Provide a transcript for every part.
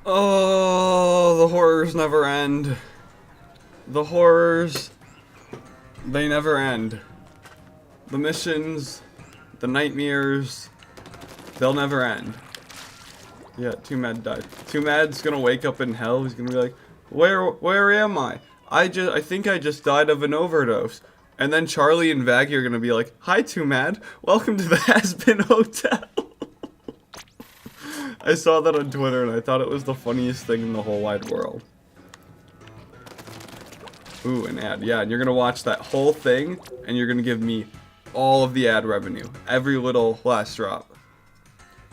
Oh, the horrors never end. The horrors, they never end. The missions, the nightmares, they'll never end. Yeah, Too Mad died. Too Mad's gonna wake up in hell. He's gonna be like, where am I? I think I just died of an overdose. And then Charlie and Vaggie are gonna be like, hi, Too Mad. Welcome to the Has-Been Hotel. I saw that on Twitter and I thought it was the funniest thing in the whole wide world. Ooh, an ad. Yeah, and you're gonna watch that whole thing and you're gonna give me all of the ad revenue. Every little last drop.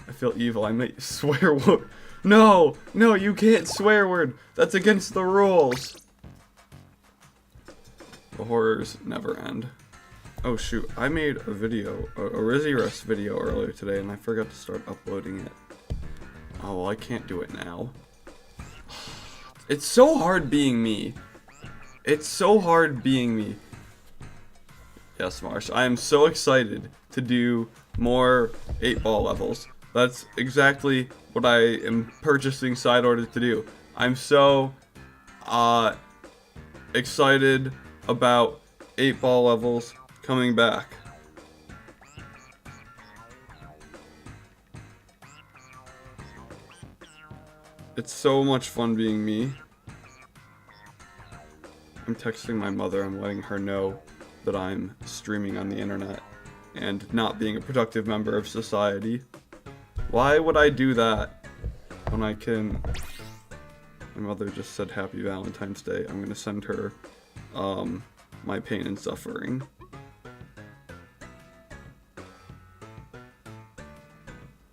I feel evil. I might swear word. No, you can't swear word. That's against the rules. The horrors never end. Oh shoot, I made a video, a Rizzy video earlier today and I forgot to start uploading it. Oh, well, I can't do it now. It's so hard being me. It's so hard being me. Yes, Marsh, I am so excited to do more 8-ball levels. That's exactly what I am purchasing side orders to do. I'm so excited about 8-ball levels coming back. It's so much fun being me. I'm texting my mother, I'm letting her know that I'm streaming on the internet and not being a productive member of society. Why would I do that when I can... My mother just said Happy Valentine's Day. I'm gonna send her my pain and suffering.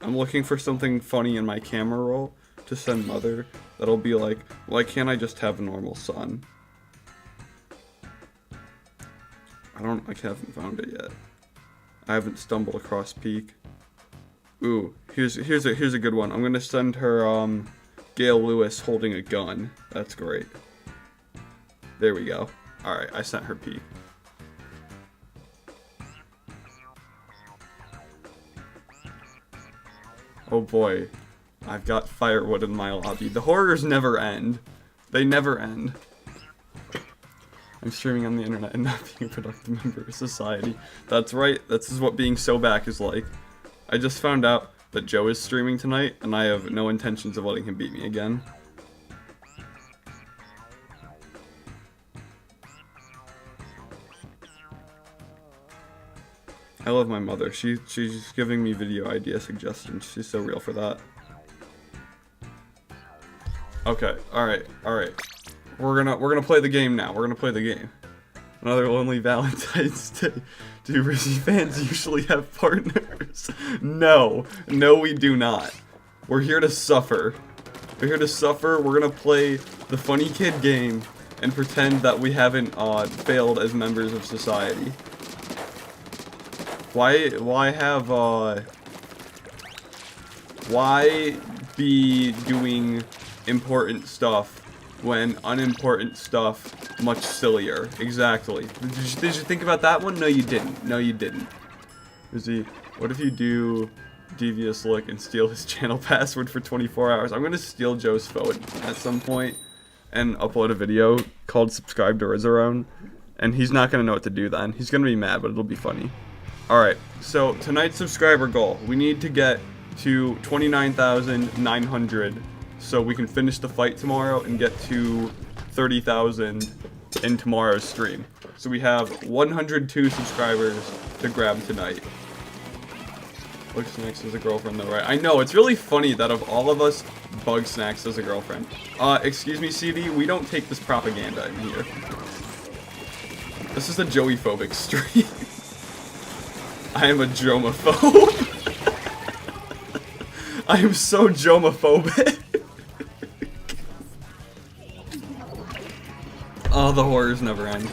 I'm looking for something funny in my camera roll to send mother that'll be like, why can't I just have a normal son? I haven't found it yet. I haven't stumbled across Peak. Ooh, here's a good one. I'm gonna send her Gail Lewis holding a gun. That's great. There we go. Alright, I sent her Peak. Oh boy. I've got firewood in my lobby. The horrors never end. They never end. I'm streaming on the internet and not being a productive member of society. That's right. This is what being so back is like. I just found out that Joe is streaming tonight, and I have no intentions of letting him beat me again. I love my mother. She's giving me video idea suggestions. She's so real for that. Okay, alright. We're gonna play the game now. We're gonna play the game. Another lonely Valentine's Day. Do Rizzy fans usually have partners? No, we do not. We're here to suffer. We're here to suffer. We're gonna play the funny kid game and pretend that we haven't failed as members of society. Why be doing important stuff when unimportant stuff much sillier? Exactly. Did you think about that one? No, you didn't. No, you didn't. Rizzy, what if you do devious look and steal his channel password for 24 hours? I'm gonna steal Joe's phone at some point and upload a video called Subscribe to Rizzaround, and he's not gonna know what to do then. He's gonna be mad, but it'll be funny. Alright, so tonight's subscriber goal. We need to get to 29,900 so we can finish the fight tomorrow and get to 30,000 in tomorrow's stream. So we have 102 subscribers to grab tonight. Bugsnax has a girlfriend though, right? I know, it's really funny that of all of us, Bugsnax has a girlfriend. Excuse me, CD, we don't take this propaganda in here. This is a Joey-phobic stream. I am a Jomophobe. I am so Jomophobic. Oh, the horrors never end.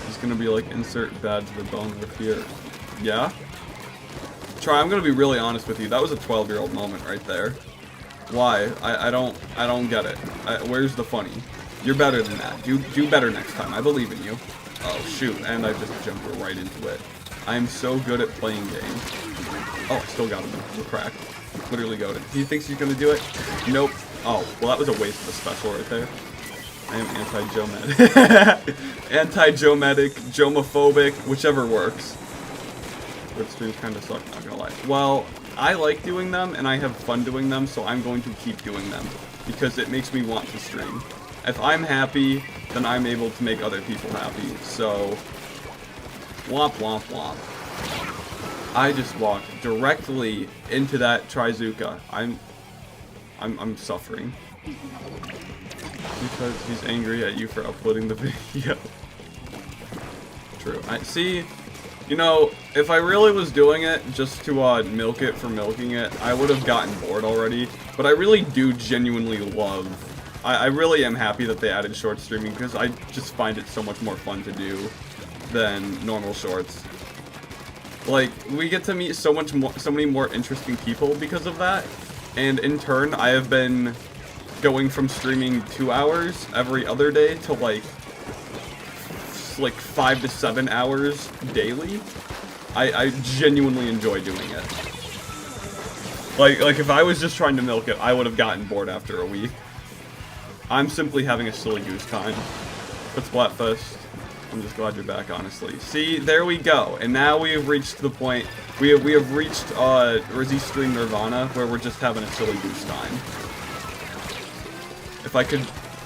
He's gonna be like, insert bad to the bone with here. Yeah? Try, I'm gonna be really honest with you. That was a 12-year-old moment right there. Why? I don't get it. Where's the funny? You're better than that. Do better next time. I believe in you. Oh, shoot. And I just jumped right into it. I am so good at playing games. Oh, I still got him. We're cracked. Literally goated. He thinks he's gonna do it? Nope. Oh, well, that was a waste of a special right there. I am anti-Joe-medic. Anti-Joe-medic, Jomophobic, whichever works. But streams kind of suck, not gonna lie. Well, I like doing them, and I have fun doing them, so I'm going to keep doing them. Because it makes me want to stream. If I'm happy, then I'm able to make other people happy. So, womp womp womp. I just walked directly into that Trizuka. I'm suffering. Because he's angry at you for uploading the video. True. I see. You know, if I really was doing it just to milk it for milking it, I would have gotten bored already. But I really do genuinely love. I really am happy that they added short streaming because I just find it so much more fun to do than normal shorts. Like, we get to meet so many more interesting people because of that. And in turn, I have been going from streaming 2 hours every other day to like 5 to 7 hours daily. I genuinely enjoy doing it. Like if I was just trying to milk it, I would have gotten bored after a week. I'm simply having a silly goose time. But Splatfest, I'm just glad you're back, honestly. See, there we go. And now we have reached the point, we have reached Rizzy Stream Nirvana, where we're just having a silly goose time. If I could,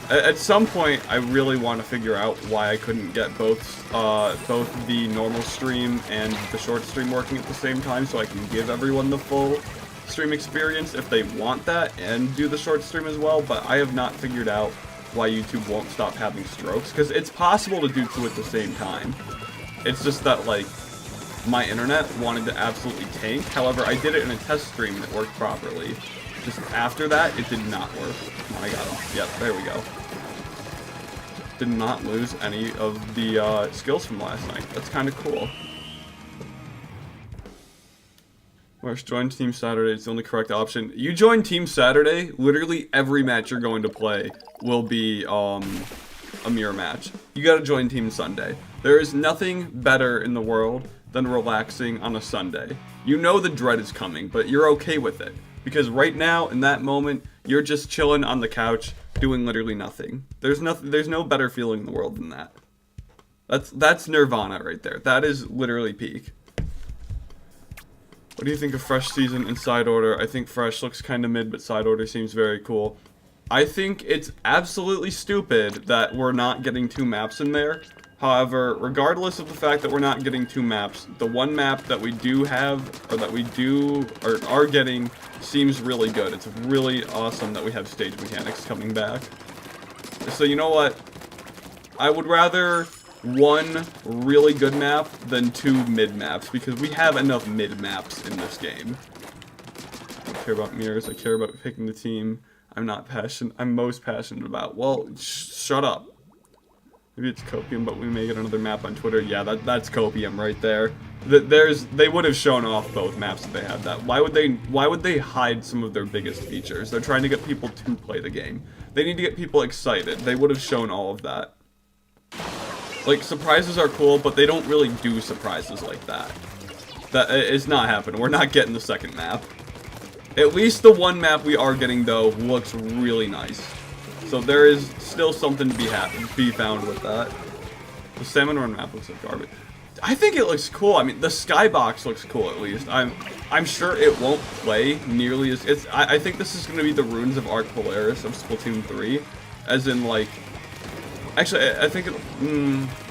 at some point, I really want to figure out why I couldn't get both the normal stream and the short stream working at the same time, so I can give everyone the full stream experience if they want that, and do the short stream as well, but I have not figured out why YouTube won't stop having strokes, because it's possible to do two at the same time. It's just that, like, my internet wanted to absolutely tank. However, I did it in a test stream and it worked properly. Just after that, it did not work. I got him. Yep, there we go. Did not lose any of the skills from last night. That's kind of cool. Marsh, join Team Saturday. It's the only correct option. You join Team Saturday, literally every match you're going to play will be a mirror match. You gotta join Team Sunday. There is nothing better in the world than relaxing on a Sunday. You know the dread is coming, but you're okay with it. Because right now, in that moment, you're just chilling on the couch, doing literally nothing. There's no better feeling in the world than that. That's nirvana right there. That is literally peak. What do you think of Fresh Season and Side Order? I think Fresh looks kind of mid, but Side Order seems very cool. I think it's absolutely stupid that we're not getting 2 maps in there. However, regardless of the fact that we're not getting 2 maps, the one map that we do have, or that we do, or are getting, seems really good. It's really awesome that we have stage mechanics coming back. So you know what? I would rather 1 really good map than 2 mid maps, because we have enough mid maps in this game. I don't care about mirrors, I care about picking the team I'm most passionate about. Well, shut up. Maybe it's Copium, but we may get another map on Twitter. Yeah, that's Copium right there. They would have shown off both maps if they had that. Why would they hide some of their biggest features? They're trying to get people to play the game. They need to get people excited. They would have shown all of that. Like, surprises are cool, but they don't really do surprises like that. That is not happening. We're not getting the second map. At least the 1 map we are getting, though, looks really nice. So there is still something to be found with that. The Salmon Run map looks like garbage. I think it looks cool. I mean, the skybox looks cool at least. I'm sure it won't play nearly as I think this is going to be the Runes of Arc Polaris of Splatoon 3, as in like. Actually, I think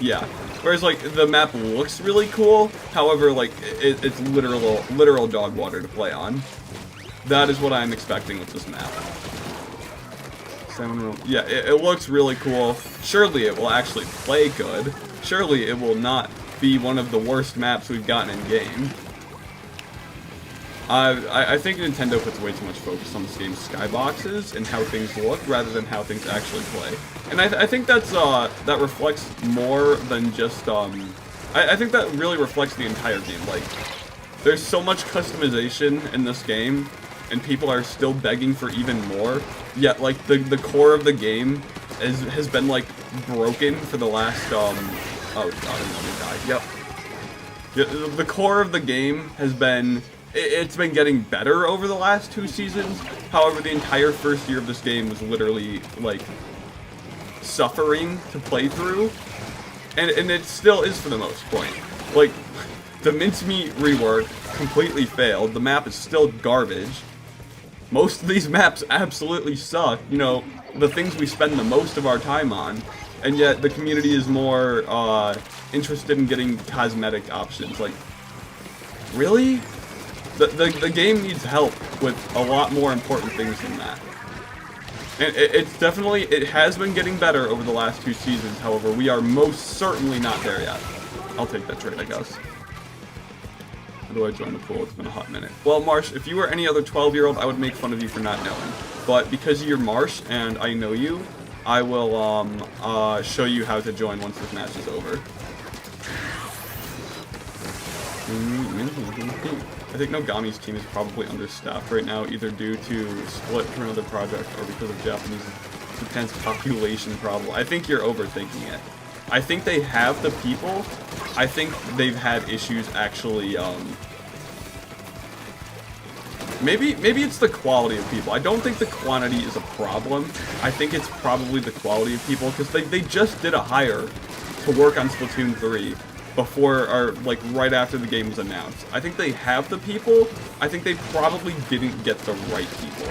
yeah. Whereas like the map looks really cool. However, like it's literal dog water to play on. That is what I'm expecting with this map. Yeah, it looks really cool. Surely it will actually play good. Surely it will not be one of the worst maps we've gotten in game. I think Nintendo puts way too much focus on this game's skyboxes and how things look rather than how things actually play. And I think that reflects more than just I think that really reflects the entire game. Like, there's so much customization in this game, and people are still begging for even more. Yet, like, the core of the game has been, like, broken for the last, oh, God, I'm gonna die. Yep. The core of the game has been it's been getting better over the last 2 seasons. However, the entire first year of this game was literally, like, suffering to play through. And it still is for the most point. Like, the mincemeat rework completely failed. The map is still garbage. Most of these maps absolutely suck. You know, the things we spend the most of our time on. And yet, the community is more, interested in getting cosmetic options. Like, really? The game needs help with a lot more important things than that. And it's definitely, it has been getting better over the last 2 seasons, however, we are most certainly not there yet. I'll take that trade, I guess. How do I join the pool? It's been a hot minute. Well, Marsh, if you were any other 12-year-old, I would make fun of you for not knowing. But because you're Marsh, and I know you, I will, show you how to join once this match is over. I think Nogami's team is probably understaffed right now, either due to split from another project or because of Japan's population problem. I think you're overthinking it. I think they have the people. I think they've had issues actually, maybe it's the quality of people. I don't think the quantity is a problem. I think it's probably the quality of people, because they just did a hire to work on Splatoon 3. Before, or like right after the game was announced. I think they have the people. I think they probably didn't get the right people.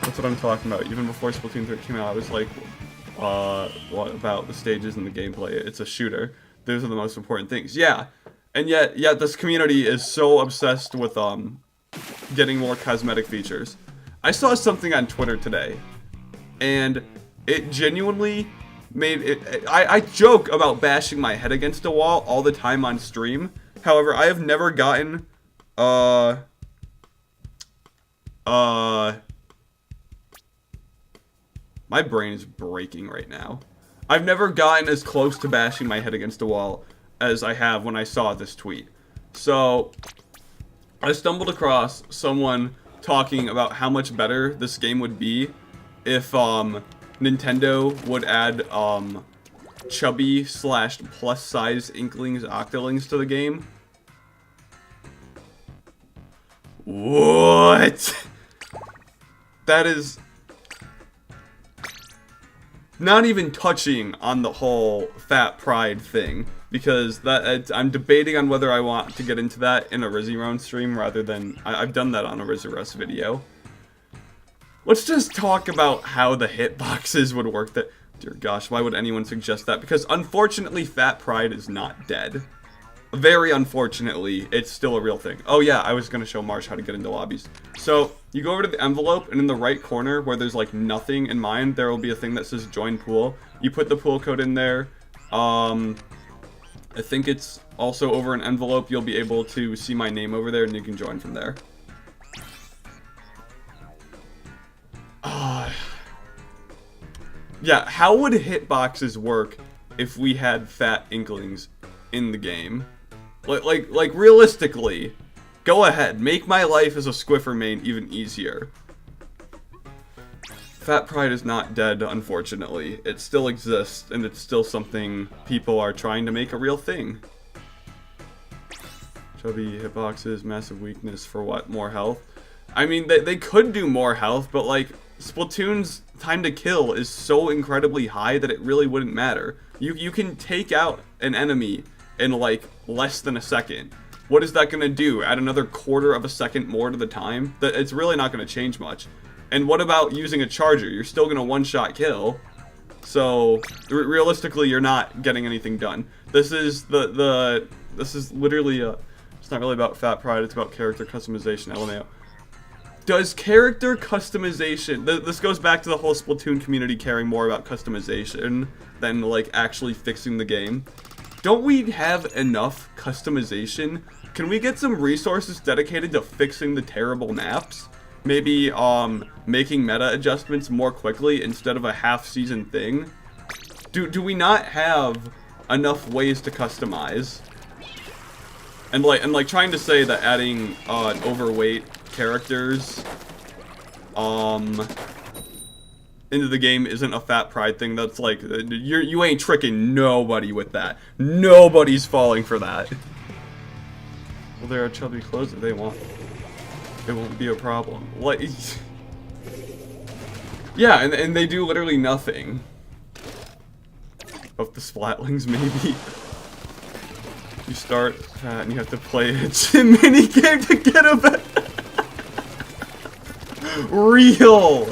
That's what I'm talking about. Even before Splatoon 3 came out, I was like, what about the stages and the gameplay? It's a shooter. Those are the most important things. Yeah. And yet this community is so obsessed with getting more cosmetic features. I saw something on Twitter today, and it genuinely made it. I joke about bashing my head against a wall all the time on stream. However, I have never gotten my brain is breaking right now. I've never gotten as close to bashing my head against a wall as I have when I saw this tweet. So I stumbled across someone talking about how much better this game would be if Nintendo would add chubby / plus size inklings, octolings to the game. What? That is not even touching on the whole fat pride thing, because I'm debating on whether I want to get into that in a Rizzy stream rather than I've done that on a Rizzy video. Let's just talk about how the hitboxes would work. That, dear gosh, why would anyone suggest that? Because unfortunately, fat pride is not dead. Very unfortunately, it's still a real thing. Oh yeah, I was gonna show Marsh how to get into lobbies. So you go over to the envelope, and in the right corner where there's like nothing in mind, there will be a thing that says join pool. You put the pool code in there. I think it's also over an envelope. You'll be able to see my name over there, and you can join from there. Yeah, how would hitboxes work if we had fat inklings in the game? Like realistically, go ahead, make my life as a Squiffer main even easier. Fat pride is not dead, unfortunately. It still exists, and it's still something people are trying to make a real thing. Chubby hitboxes, massive weakness for what? More health? I mean, they could do more health, but like, Splatoon's time to kill is so incredibly high that it really wouldn't matter. You can take out an enemy in like less than a second. What is that gonna do? Add another quarter of a second more to the time? It's really not gonna change much. And what about using a charger? You're still gonna one-shot kill. So realistically, you're not getting anything done. This is this is literally it's not really about fat pride. It's about character customization. LMAO. Does character customization... This goes back to the whole Splatoon community caring more about customization than, like, actually fixing the game. Don't we have enough customization? Can we get some resources dedicated to fixing the terrible maps? Maybe, making meta adjustments more quickly instead of a half-season thing? Do we not have enough ways to customize? And like trying to say that adding, overweight characters into the game isn't a fat pride thing. That's like, you ain't tricking nobody with that. Nobody's falling for that. Well, there are chubby clothes if they want. It won't be a problem. Like, yeah, and they do literally nothing. Of the Splatlings, maybe. You start and you have to play a gym mini game to get a bet. Real.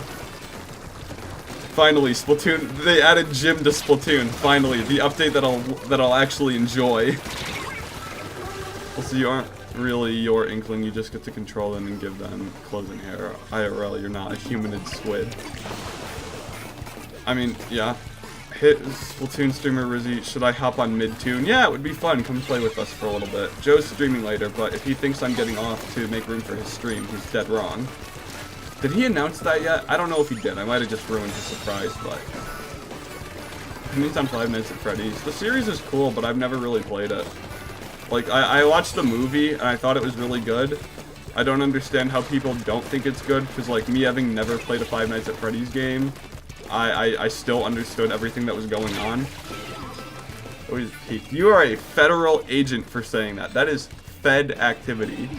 Finally, Splatoon. They added gym to Splatoon. Finally, the update that I'll actually enjoy. Also, you aren't really your inkling. You just get to control them and give them clothes and hair. IRL, you're not a humanid squid. I mean, yeah. Hit Splatoon streamer Rizzy, should I hop on mid-tune? Yeah, it would be fun. Come play with us for a little bit. Joe's streaming later, but if he thinks I'm getting off to make room for his stream, he's dead wrong. Did he announce that yet? I don't know if he did. I might have just ruined his surprise, but... Anytime 5 Nights at Freddy's. The series is cool, but I've never really played it. Like, I watched the movie, and I thought it was really good. I don't understand how people don't think it's good, because, like, me having never played a 5 Nights at Freddy's game, I still understood everything that was going on. Always peaked. You are a federal agent for saying that. That is Fed activity.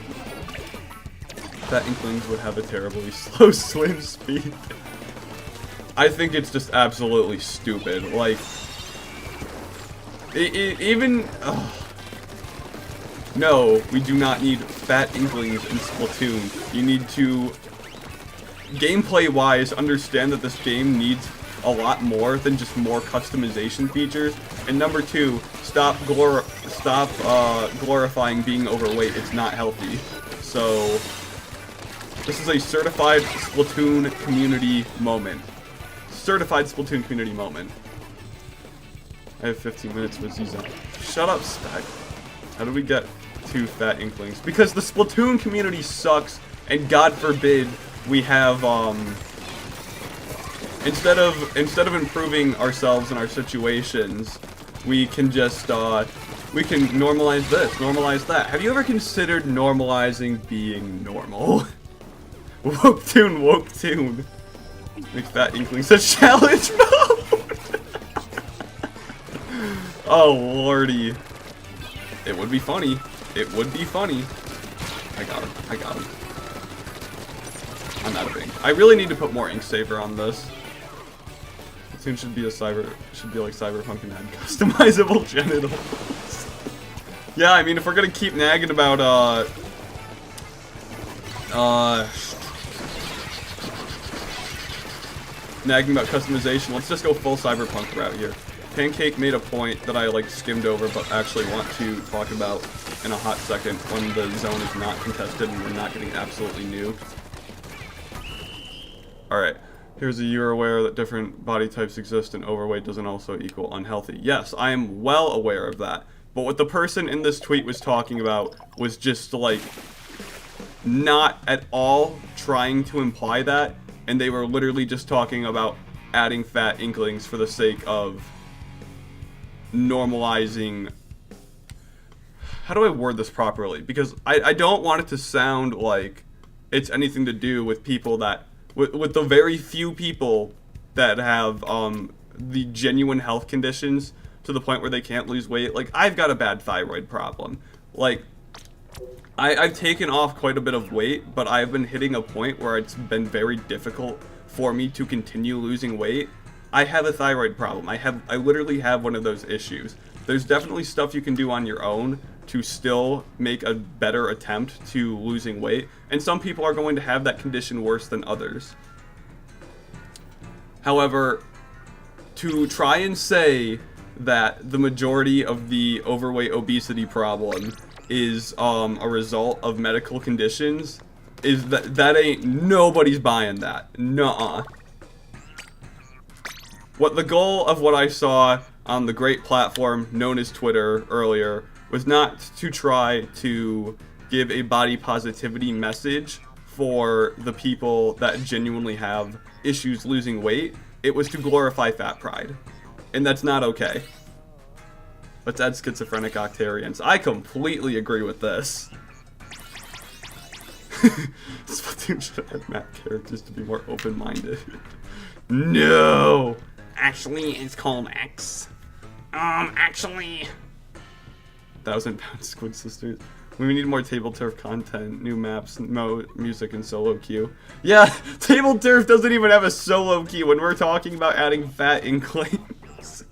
That Inklings would have a terribly slow swim speed. I think it's just absolutely stupid. Like, even... No, we do not need fat Inklings in Splatoon. You need to, gameplay-wise, understand that this game needs a lot more than just more customization features. And number 2, stop glorifying being overweight. It's not healthy. So... This is a certified Splatoon community moment. Certified Splatoon community moment. I have 15 minutes with Ziza. Shut up, Spec. How do we get 2 fat Inklings? Because the Splatoon community sucks, and God forbid we have, instead of improving ourselves and our situations, we can just, we can normalize this, normalize that. Have you ever considered normalizing being normal? Woke tune. Make fat Inklings a challenge mode. Oh lordy. It would be funny. It would be funny. I got him. I'm out of ink. I really need to put more ink saver on this. Splatoon should be like Cyberpunk and add customizable genitals. Yeah, I mean if we're gonna keep nagging about customization, let's just go full Cyberpunk route here. Pancake made a point that I like skimmed over but actually want to talk about in a hot second when the zone is not contested and we're not getting absolutely nuked. Alright, here's a you're aware that different body types exist and overweight doesn't also equal unhealthy. Yes, I am well aware of that. But what the person in this tweet was talking about was just like not at all trying to imply that. And they were literally just talking about adding fat Inklings for the sake of normalizing... How do I word this properly? Because I don't want it to sound like it's anything to do with people that... With the very few people that have the genuine health conditions to the point where they can't lose weight. Like, I've got a bad thyroid problem. Like... I've taken off quite a bit of weight, but I've been hitting a point where it's been very difficult for me to continue losing weight. I have a thyroid problem. I literally have one of those issues. There's definitely stuff you can do on your own to still make a better attempt to losing weight, and some people are going to have that condition worse than others. However, to try and say that the majority of the overweight obesity problem is a result of medical conditions is that ain't nobody's buying that. Nuh-uh. What the goal of what I saw on the great platform known as Twitter earlier was not to try to give a body positivity message for the people that genuinely have issues losing weight. It was to glorify fat pride. And that's not okay. Let's add schizophrenic Octarians. I completely agree with this. Splatoon should add map characters to be more open-minded. No! Actually, it's called X. Actually... 1,000-pound Squid Sisters. We need more table turf content, new maps, music, and solo queue. Yeah, table turf doesn't even have a solo queue when we're talking about adding fat inklings.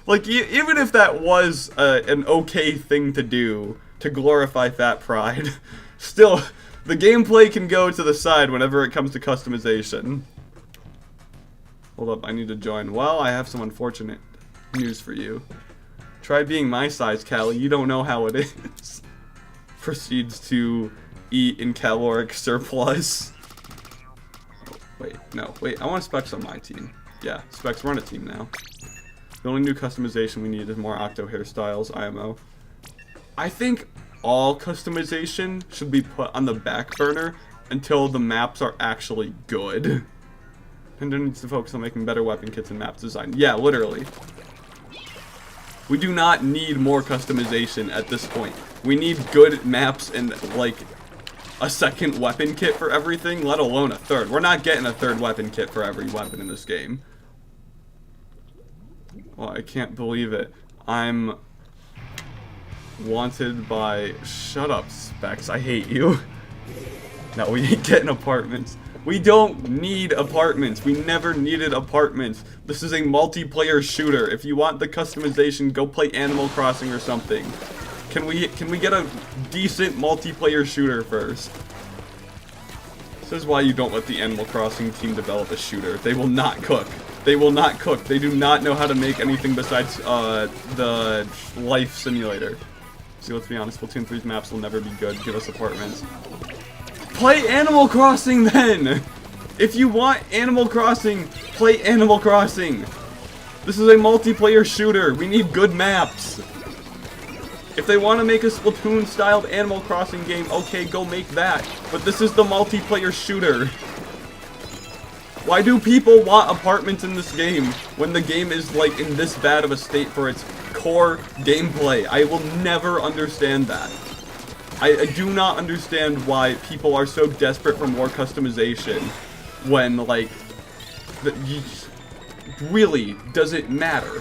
Like, even if that was an okay thing to do to glorify fat pride, still, the gameplay can go to the side whenever it comes to customization. Hold up, I need to join. Well, I have some unfortunate news for you. Try being my size, Callie. You don't know how it is. Proceeds to eat in caloric surplus. Oh, wait, I want Specs on my team. Yeah, Specs, we're on a team now. The only new customization we need is more Octo hairstyles, IMO. I think all customization should be put on the back burner until the maps are actually good. Nintendo needs to focus on making better weapon kits and map design. Yeah, literally. We do not need more customization at this point. We need good maps and, like, a second weapon kit for everything, let alone a third. We're not getting a third weapon kit for every weapon in this game. Well, I can't believe it. I'm wanted by... Shut up, Specs. I hate you. No, we ain't getting apartments. We don't need apartments. We never needed apartments. This is a multiplayer shooter. If you want the customization, go play Animal Crossing or something. Can we get a decent multiplayer shooter first? This is why you don't let the Animal Crossing team develop a shooter. They will not cook. They will not cook. They do not know how to make anything besides the life simulator. See, let's be honest, Splatoon 3's maps will never be good. Give us apartments. Play Animal Crossing then! If you want Animal Crossing, play Animal Crossing! This is a multiplayer shooter. We need good maps. If they want to make a Splatoon-styled Animal Crossing game, okay, go make that. But this is the multiplayer shooter. Why do people want apartments in this game when the game is, like, in this bad of a state for its core gameplay? I will never understand that. I do not understand why people are so desperate for more customization when, like, really, does it matter?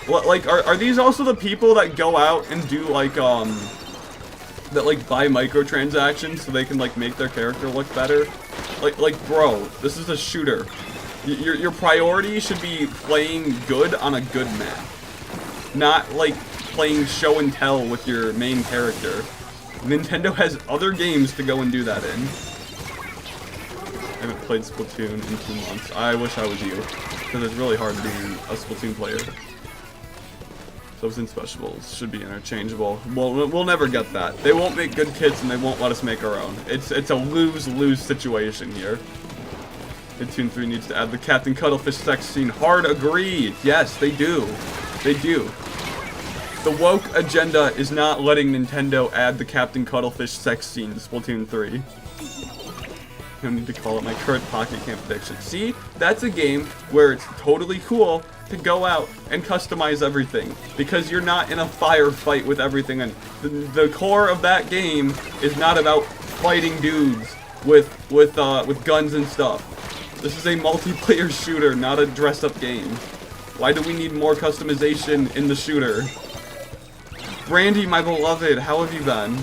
What, like, are these also the people that go out and do, like, that, like, buy microtransactions so they can, like, make their character look better? Like, bro, this is a shooter. Your priority should be playing good on a good map. Not, like, playing show and tell with your main character. Nintendo has other games to go and do that in. I haven't played Splatoon in 2 months. I wish I was you, because it's really hard being a Splatoon player. Subs and specials should be interchangeable. We'll never get that. They won't make good kits and they won't let us make our own. It's a lose-lose situation here. Splatoon 3 needs to add the Captain Cuttlefish sex scene. Hard agree. Yes, they do. They do. The woke agenda is not letting Nintendo add the Captain Cuttlefish sex scene to Splatoon 3. I don't need to call it my current Pocket Camp prediction. See, that's a game where it's totally cool to go out and customize everything, because you're not in a firefight with everything. And the core of that game is not about fighting dudes with guns and stuff. This is a multiplayer shooter, not a dress-up game. Why do we need more customization in the shooter? Brandy, my beloved, how have you been?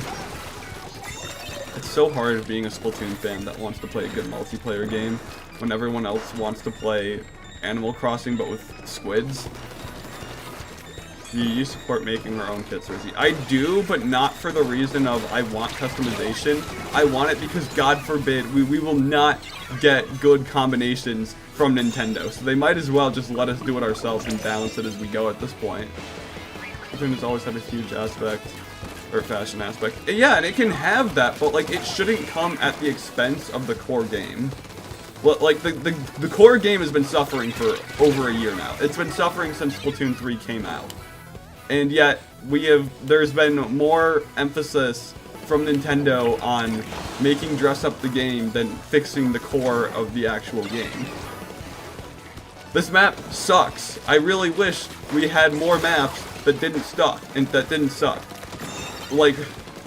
It's so hard being a Splatoon fan that wants to play a good multiplayer game when everyone else wants to play Animal Crossing but with squids. Do you support making our own kits, Rizzy? I do, but not for the reason of I want customization. I want it because, God forbid, we will not get good combinations from Nintendo. So they might as well just let us do it ourselves and balance it as we go at this point. Splatoon has always had a huge aspect, or fashion aspect. Yeah, and it can have that, but like it shouldn't come at the expense of the core game. Well, like the core game has been suffering for over a year now. It's been suffering since Splatoon 3 came out. And yet there's been more emphasis from Nintendo on making dress up the game than fixing the core of the actual game. This map sucks. I really wish we had more maps that didn't suck. Like,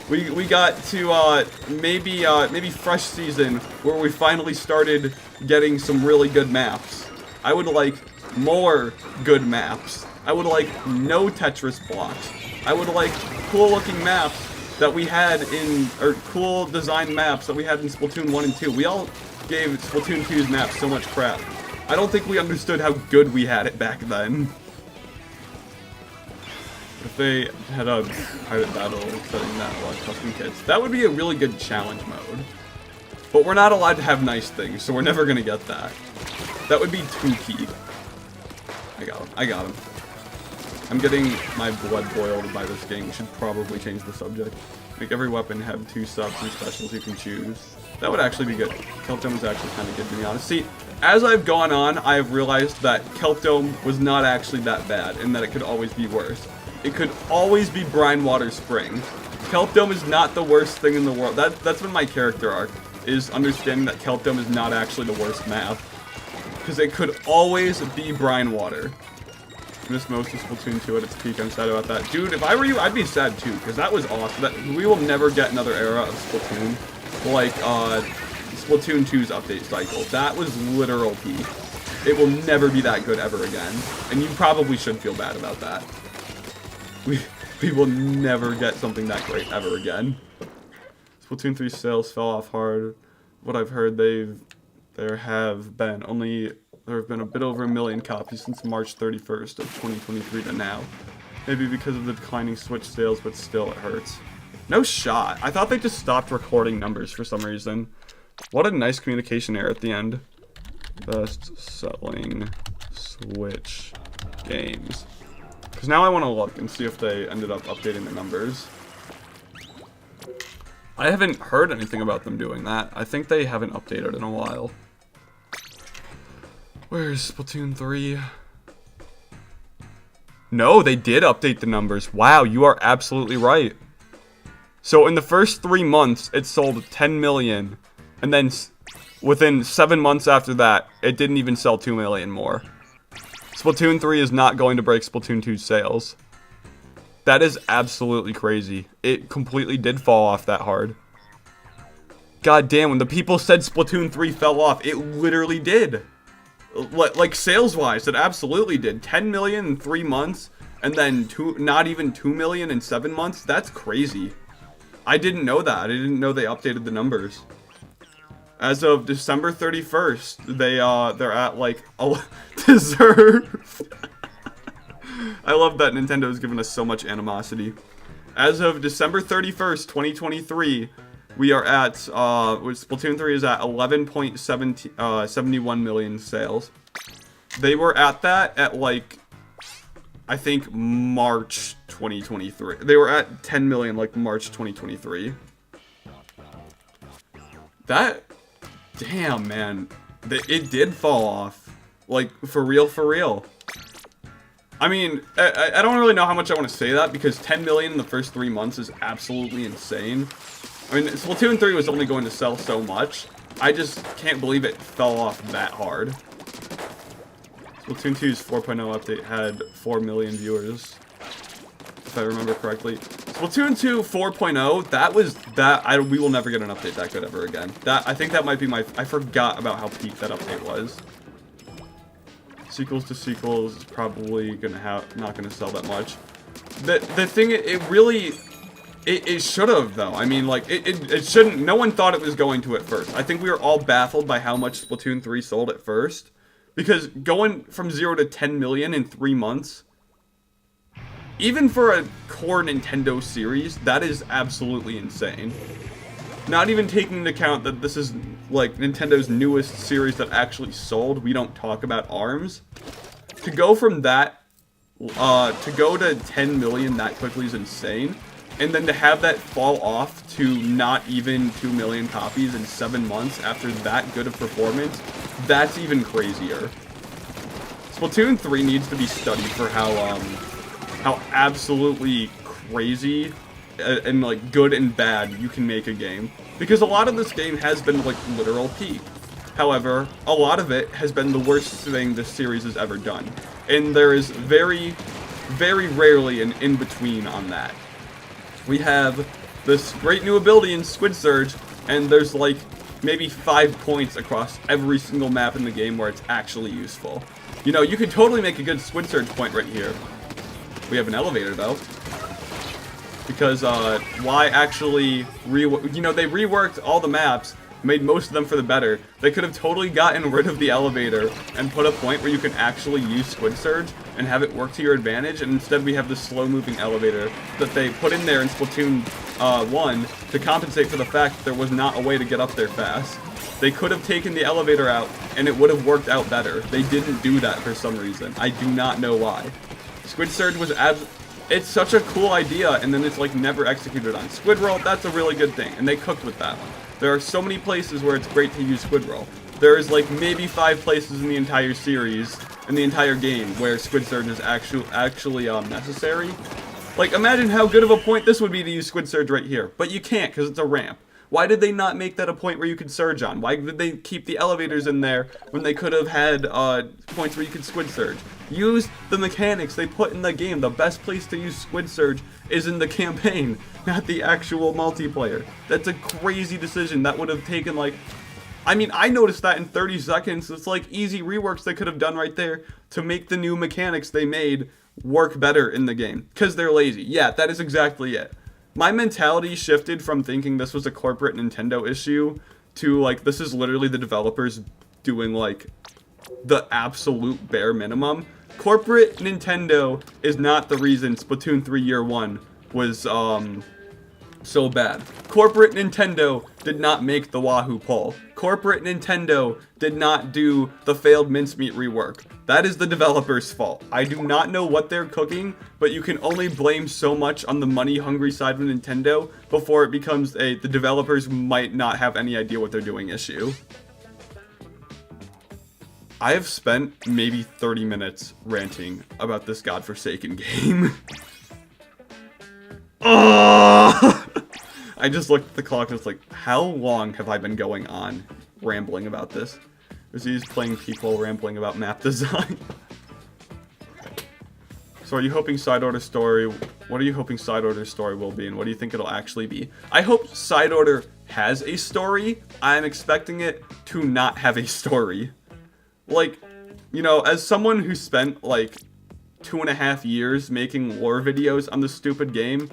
we got to maybe Fresh Season where we finally started getting some really good maps. I would like more good maps. I would like no Tetris blocks. I would like cool looking maps that we had in, or cool design maps that we had in Splatoon 1 and 2. We all gave Splatoon 2's maps so much crap. I don't think we understood how good we had it back then. If they had a pirate battle setting that custom kits, that would be a really good challenge mode. But we're not allowed to have nice things, so we're never gonna get that. That would be too key. I got him. I'm getting my blood boiled by this game. We should probably change the subject. Make every weapon have 2 subs and specials you can choose. That would actually be good. Kelp Dome is actually kind of good, to be honest. See, as I've gone on, I've realized that Kelp Dome was not actually that bad, and that it could always be worse. It could always be Brine Water Spring. Kelp Dome is not the worst thing in the world. That's been my character arc, is understanding that Kelp Dome is not actually the worst map. Because it could always be Brine Water. Miss most of Splatoon 2 at its peak. I'm sad about that. Dude, if I were you, I'd be sad too, because that was awesome. We will never get another era of Splatoon like Splatoon 2's update cycle. That was literal peak. It will never be that good ever again. And you probably should feel bad about that. We will never get something that great ever again. Splatoon 3 sales fell off hard. What I've heard, there have been a bit over 1 million copies since March 31st of 2023 to now. Maybe because of the declining Switch sales, but still it hurts. No shot. I thought they just stopped recording numbers for some reason. What a nice communication error at the end. Best selling Switch games. Because now I want to look and see if they ended up updating the numbers. I haven't heard anything about them doing that. I think they haven't updated in a while. Where's Splatoon 3? No, they did update the numbers. Wow, you are absolutely right. So in the first 3 months, it sold 10 million. And then within 7 months after that, it didn't even sell 2 million more. Splatoon 3 is not going to break Splatoon 2's sales. That is absolutely crazy. It completely did fall off that hard. God damn, when the people said Splatoon 3 fell off, it literally did. Like sales-wise, it absolutely did. 10 million in 3 months, and then not even 2 million in 7 months? That's crazy. I didn't know that. I didn't know they updated the numbers. As of December 31st, they're at like deserved. I love that Nintendo has given us so much animosity. As of December 31st, 2023, we are at Splatoon 3 is at 11.71 million sales. They were at that at like I think March 2023. They were at 10 million like March 2023. That damn, man. It did fall off. Like, for real, for real. I mean, I don't really know how much I want to say that, because 10 million in the first 3 months is absolutely insane. I mean, Splatoon 3 was only going to sell so much. I just can't believe it fell off that hard. Splatoon 2's 4.0 update had 4 million viewers, if I remember correctly. Splatoon 2 4.0, we will never get an update that good ever again. I think that might be I forgot about how peak that update was. Sequels to sequels is probably not gonna sell that much. The thing, it should have though. I mean, like, it shouldn't, no one thought it was going to at first. I think we were all baffled by how much Splatoon 3 sold at first. Because going from 0 to 10 million in 3 months, even for a core Nintendo series, that is absolutely insane. Not even taking into account that this is, like, Nintendo's newest series that actually sold. We don't talk about ARMS. To go from that, to go to 10 million that quickly is insane. And then to have that fall off to not even 2 million copies in 7 months after that good of performance, that's even crazier. Splatoon 3 needs to be studied for how absolutely crazy and like good and bad you can make a game. Because a lot of this game has been like literal peak. However, a lot of it has been the worst thing this series has ever done. And there is very, very rarely an in-between on that. We have this great new ability in Squid Surge, and there's like maybe 5 points across every single map in the game where it's actually useful. You know, you could totally make a good Squid Surge point right here. We have an elevator though. because why actually they reworked all the maps, made most of them for the better. They could have totally gotten rid of the elevator and put a point where you can actually use Squid Surge and have it work to your advantage, and instead we have this slow-moving elevator that they put in there in Splatoon 1 to compensate for the fact that there was not a way to get up there fast. They could have taken the elevator out, and it would have worked out better. They didn't do that for some reason. I do not know why. Squid Surge was it's such a cool idea, and then it's like never executed on. Squid Roll, that's a really good thing, and they cooked with that one. There are so many places where it's great to use Squid Roll. There is like maybe 5 places in the entire series, in the entire game, where Squid Surge is actually necessary. Like, imagine how good of a point this would be to use Squid Surge right here, but you can't because it's a ramp. Why did they not make that a point where you could surge on? Why did they keep the elevators in there when they could have had points where you could Squid Surge? Use the mechanics they put in the game. The best place to use Squid Surge is in the campaign, not the actual multiplayer. That's a crazy decision. That would have taken like... I mean, I noticed that in 30 seconds. It's like easy reworks they could have done right there to make the new mechanics they made work better in the game. Because they're lazy. Yeah, that is exactly it. My mentality shifted from thinking this was a corporate Nintendo issue to, like, this is literally the developers doing, like, the absolute bare minimum. Corporate Nintendo is not the reason Splatoon 3 Year 1 was, so bad. Corporate Nintendo did not make the Wahoo poll. Corporate Nintendo did not do the failed mincemeat rework. That is the developer's fault. I do not know what they're cooking, but you can only blame so much on the money-hungry side of Nintendo before it becomes the developers might not have any idea what they're doing issue. I have spent maybe 30 minutes ranting about this godforsaken game. Oh! I just looked at the clock and it's like, how long have I been going on rambling about this? Is he just playing people rambling about map design? So are you hoping Side Order Story, what are you hoping Side Order Story will be, and what do you think it'll actually be? I hope Side Order has a story. I'm expecting it to not have a story. Like, you know, as someone who spent like 2.5 years making lore videos on this stupid game,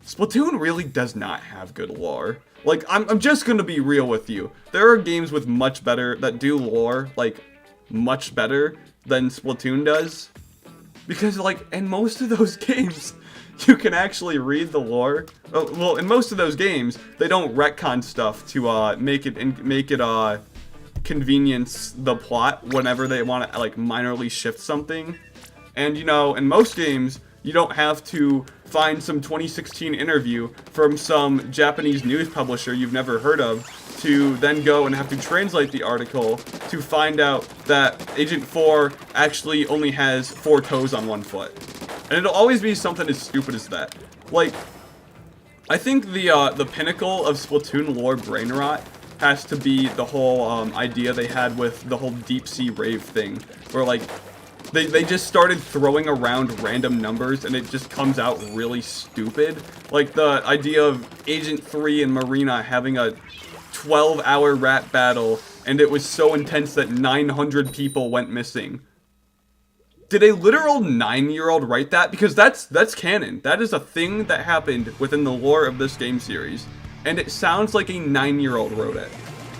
Splatoon really does not have good lore. Like, I'm just gonna be real with you. There are games with much better, that do lore, like, much better than Splatoon does. Because, like, in most of those games, you can actually read the lore. Well, in most of those games, they don't retcon stuff to, make it convenience the plot whenever they want to, like, minorly shift something. And, you know, in most games, you don't have to find some 2016 interview from some Japanese news publisher you've never heard of to then go and have to translate the article to find out that Agent 4 actually only has 4 toes on 1 foot. And it'll always be something as stupid as that. Like, I think the pinnacle of Splatoon lore brain rot has to be the whole idea they had with the whole deep sea rave thing, where like they just started throwing around random numbers and it just comes out really stupid. Like the idea of Agent 3 and Marina having a 12-hour rap battle and it was so intense that 900 people went missing. Did a literal 9-year-old write that? Because that's canon. That is a thing that happened within the lore of this game series. And it sounds like a 9-year-old wrote it.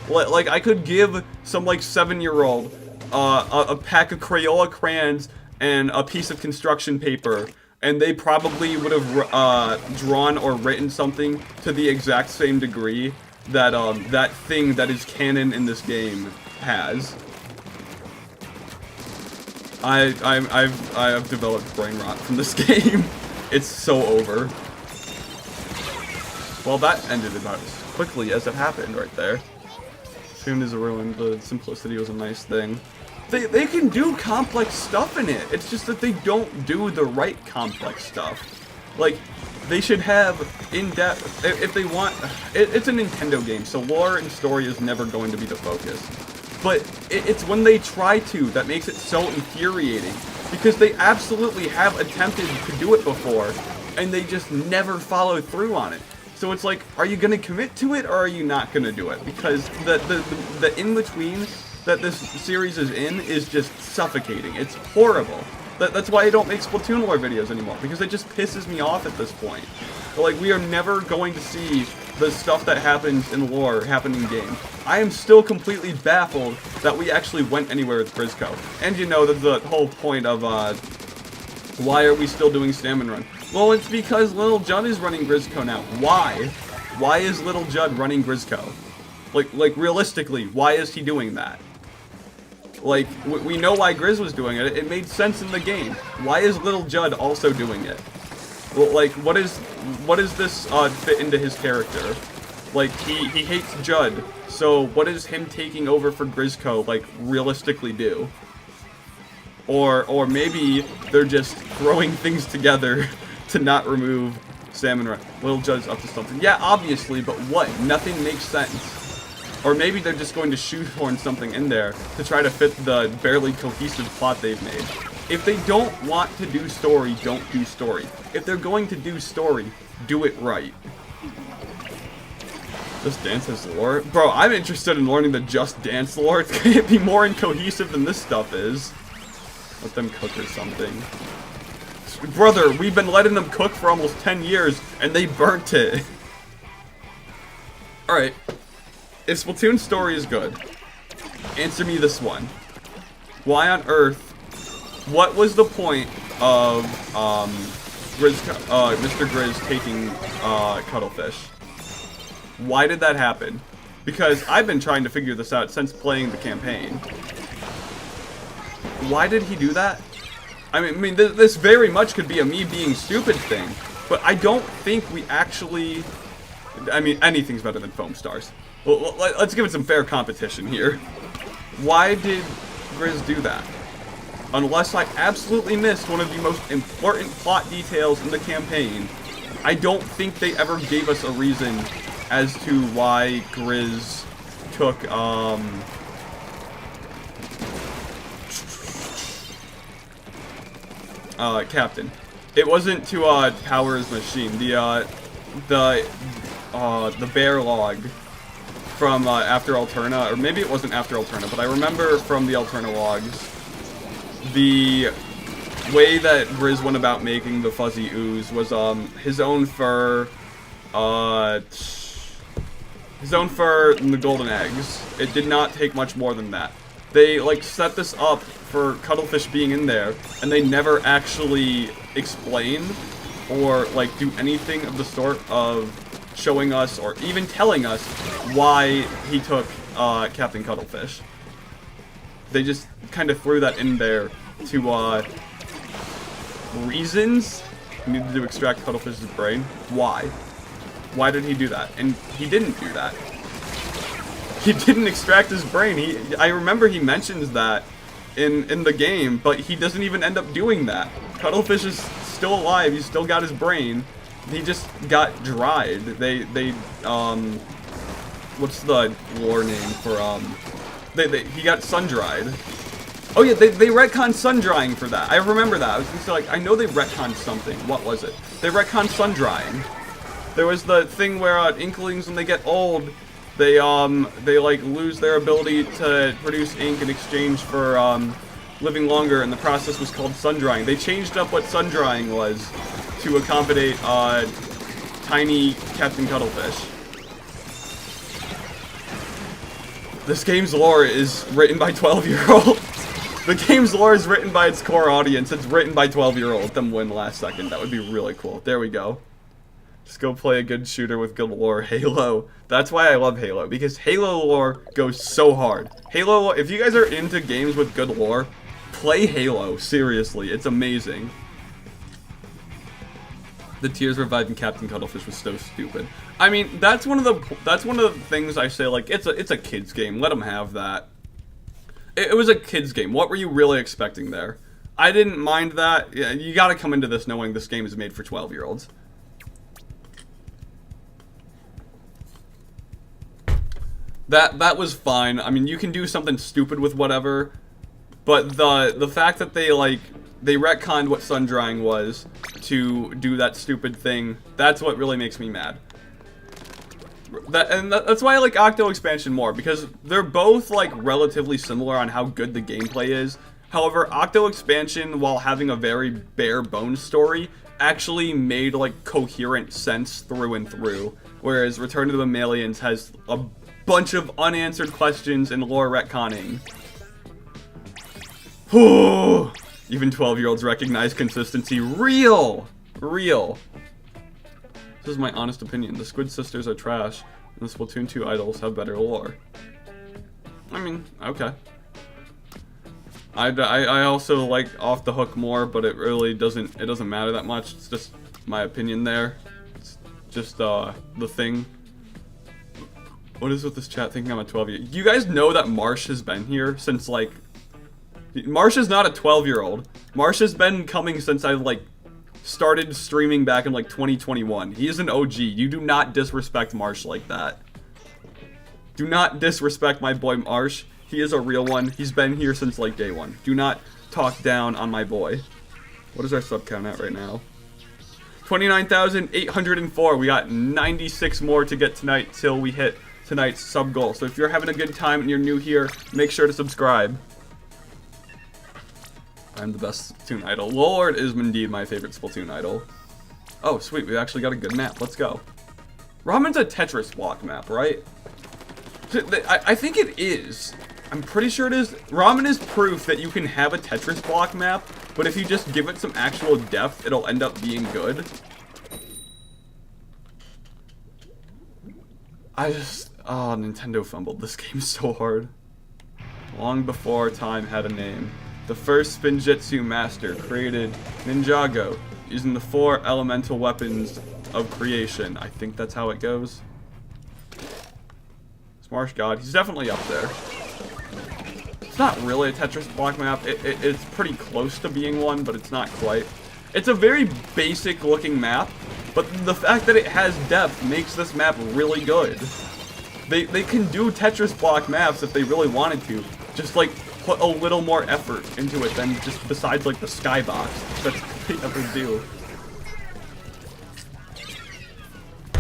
Like, I could give some, like, 7-year-old a pack of Crayola crayons and a piece of construction paper, and they probably would have drawn or written something to the exact same degree that that thing that is canon in this game has. I've developed brain rot from this game. It's so over. Well, that ended about as quickly as it happened right there. Tune is ruined. The simplicity was a nice thing. They can do complex stuff in it. It's just that they don't do the right complex stuff. Like, they should have in-depth, if they want, it's a Nintendo game, so lore and story is never going to be the focus. But it's when they try to that makes it so infuriating, because they absolutely have attempted to do it before, and they just never follow through on it. So it's like, are you going to commit to it, or are you not going to do it? Because the in-between that this series is in is just suffocating. It's horrible. That's why I don't make Splatoon lore videos anymore, because it just pisses me off at this point. But, like, we are never going to see the stuff that happens in lore happen in game. I am still completely baffled that we actually went anywhere with Grizzco. And you know, the whole point of, why are we still doing Salmon Run? Well, it's because Little Judd is running Grizzco now. Why? Why is Little Judd running Grizzco? Like realistically, why is he doing that? Like, we know why Grizz was doing it. It made sense in the game. Why is Little Judd also doing it? Well, like, what does this fit into his character? Like, he hates Judd, so what does him taking over for Grizzco, like, realistically do? Or maybe they're just throwing things together to not remove Salmon Run. Little Judd's up to something. Yeah, obviously, but what? Nothing makes sense. Or maybe they're just going to shoehorn something in there to try to fit the barely cohesive plot they've made. If they don't want to do story, don't do story. If they're going to do story, do it right. Just Dance has lore? Bro, I'm interested in learning the Just Dance lore. It's gonna be more incohesive than this stuff is. Let them cook or something. Brother, we've been letting them cook for almost 10 years, and they burnt it. Alright. If Splatoon story is good, answer me this one. Why on earth, what was the point of, Mr. Grizz taking, Cuttlefish? Why did that happen? Because I've been trying to figure this out since playing the campaign. Why did he do that? I mean, this very much could be a me being stupid thing, but I don't think we actually... I mean, anything's better than Foam Stars. Well, let's give it some fair competition here. Why did Grizz do that? Unless I absolutely missed one of the most important plot details in the campaign, I don't think they ever gave us a reason as to why Grizz took, Captain. It wasn't to, power his machine. The bear log from, After Alterna, or maybe it wasn't After Alterna, but I remember from the Alterna logs, the way that Grizz went about making the fuzzy ooze was, his own fur, and the golden eggs. It did not take much more than that. They, like, set this up for Cuttlefish being in there, and they never actually explain or, like, do anything of the sort of showing us or even telling us why he took Captain Cuttlefish. They just kind of threw that in there to reasons. He needed to extract Cuttlefish's brain. Why? Why did he do that? And he didn't do that. He didn't extract his brain. I remember he mentions that in the game, but he doesn't even end up doing that. Cuttlefish is still alive. He's still got his brain. He just got dried. What's the lore name for, he got sun-dried. Oh yeah, they retconned sun-drying for that. I remember that. I was just like, I know they retconned something. What was it? They retconned sun-drying. There was the thing where, inklings, when they get old, they like, lose their ability to produce ink in exchange for, living longer, and the process was called sun-drying. They changed up what sun-drying was to accommodate, tiny Captain Cuttlefish. This game's lore is written by 12-year-olds. The game's lore is written by its core audience. It's written by 12-year-olds. Let them win last second. That would be really cool. There we go. Just go play a good shooter with good lore. Halo. That's why I love Halo, because Halo lore goes so hard. Halo, if you guys are into games with good lore, play Halo. Seriously, it's amazing. The tears reviving Captain Cuttlefish was so stupid. I mean, that's one of the things I say, like, it's a kid's game. Let them have that. It was a kid's game. What were you really expecting there? I didn't mind that. Yeah, you gotta come into this knowing this game is made for 12-year-olds. That was fine. I mean, you can do something stupid with whatever, but the fact that they retconned what sun drying was to do that stupid thing, that's what really makes me mad. That's why I like Octo Expansion more, because they're both, like, relatively similar on how good the gameplay is. However, Octo Expansion, while having a very bare bones story, actually made like coherent sense through and through, whereas Return of the Mammalians has a bunch of unanswered questions and lore retconning. Even 12-year-olds recognize consistency. Real! Real. This is my honest opinion. The Squid Sisters are trash, and the Splatoon 2 idols have better lore. I mean, okay. I also like Off the Hook more, but it really doesn't matter that much. It's just my opinion there. It's just the thing. What is with this chat thinking I'm a 12-year? You guys know that Marsh has been here since like Marsh is not a 12-year-old. Marsh has been coming since I like started streaming back in like 2021. He is an OG. You do not disrespect Marsh like that. Do not disrespect my boy Marsh. He is a real one. He's been here since like day one. Do not talk down on my boy. What is our sub count at right now? 29,804. We got 96 more to get tonight till we hit tonight's sub goal. So if you're having a good time and you're new here, make sure to subscribe. I'm the best Splatoon idol. Lord is indeed my favorite Splatoon idol. Oh, sweet. We actually got a good map. Let's go. Ramen's a Tetris block map, right? I think it is. I'm pretty sure it is. Ramen is proof that you can have a Tetris block map, but if you just give it some actual depth, it'll end up being good. Oh, Nintendo fumbled this game so hard. Long before time had a name. The first Spinjitzu master created Ninjago, using the 4 elemental weapons of creation. I think that's how it goes. It's Marsh God. He's definitely up there. It's not really a Tetris block map. It's pretty close to being one, but it's not quite. It's a very basic looking map, but the fact that it has depth makes this map really good. They can do Tetris block maps if they really wanted to. Just like put a little more effort into it than just besides like the skybox. That's what they ever do.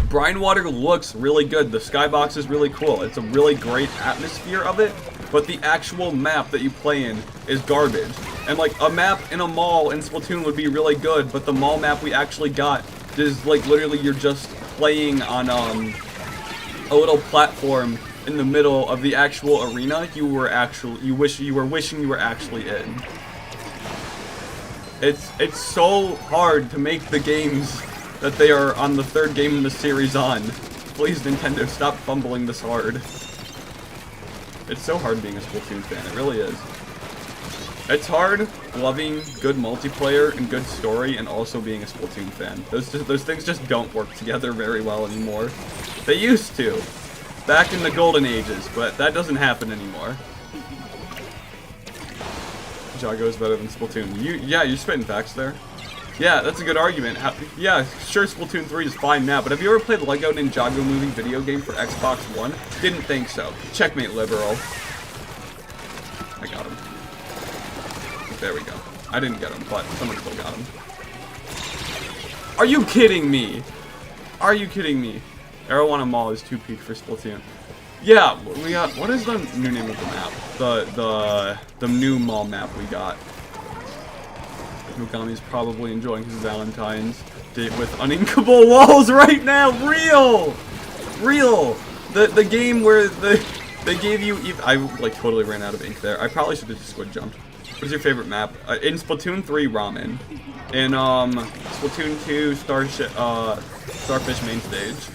Brine Water looks really good. The skybox is really cool. It's a really great atmosphere of it, but the actual map that you play in is garbage. And like a map in a mall in Splatoon would be really good, but the mall map we actually got is like literally you're just playing on a little platform in the middle of the actual arena you were wishing you were actually in. It's so hard to make the games that they are on the 3rd game in the series on. Please, Nintendo, stop fumbling this hard. It's so hard being a Splatoon fan, it really is. It's hard loving good multiplayer and good story and also being a Splatoon fan. Those things just don't work together very well anymore. They used to, back in the golden ages, but that doesn't happen anymore. Jago is better than Splatoon. Yeah, you're spitting facts there. Yeah, that's a good argument. Yeah, sure, Splatoon 3 is fine now, but have you ever played Lego Ninjago Movie video game for Xbox One? Didn't think so. Checkmate, liberal. I got him. There we go. I didn't get him, but someone still got him. Are you kidding me? Are you kidding me? Arowana Mall is too peak for Splatoon. Yeah, we got. What is the new name of the map? The new mall map we got. Mugami's probably enjoying his Valentine's date with uninkable walls right now. Real. The game where they gave you. I like totally ran out of ink there. I probably should have just squid jumped. What is your favorite map? In Splatoon 3, Ramen. In Splatoon 2, Starfish Main Stage.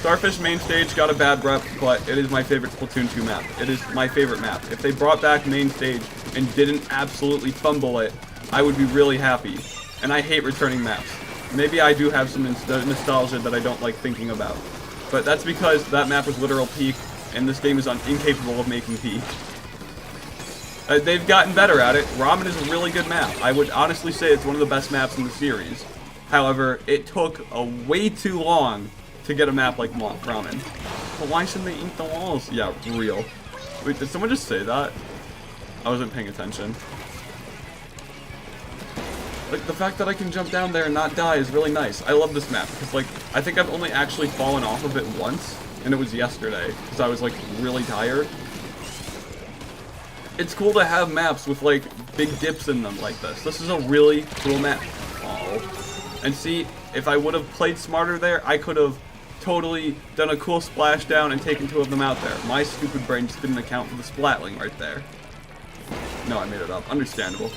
Starfish Main Stage got a bad rep, but it is my favorite Splatoon 2 map. It is my favorite map. If they brought back Main Stage and didn't absolutely fumble it, I would be really happy. And I hate returning maps. Maybe I do have some nostalgia that I don't like thinking about. But that's because that map was literal peak, and this game is incapable of making peak. They've gotten better at it. Ramen is a really good map. I would honestly say it's one of the best maps in the series. However, it took way too long to get a map like Ramen. But why shouldn't they ink the walls? Yeah, real. Wait, did someone just say that? I wasn't paying attention. Like, the fact that I can jump down there and not die is really nice. I love this map, because, like, I think I've only actually fallen off of it once, and it was yesterday, because I was, like, really tired. It's cool to have maps with, like, big dips in them like this. This is a really cool map. Oh. And see, if I would have played smarter there, I could have totally done a cool splashdown and taken 2 of them out there. My stupid brain just didn't account for the splatling right there. No, I made it up. Understandable.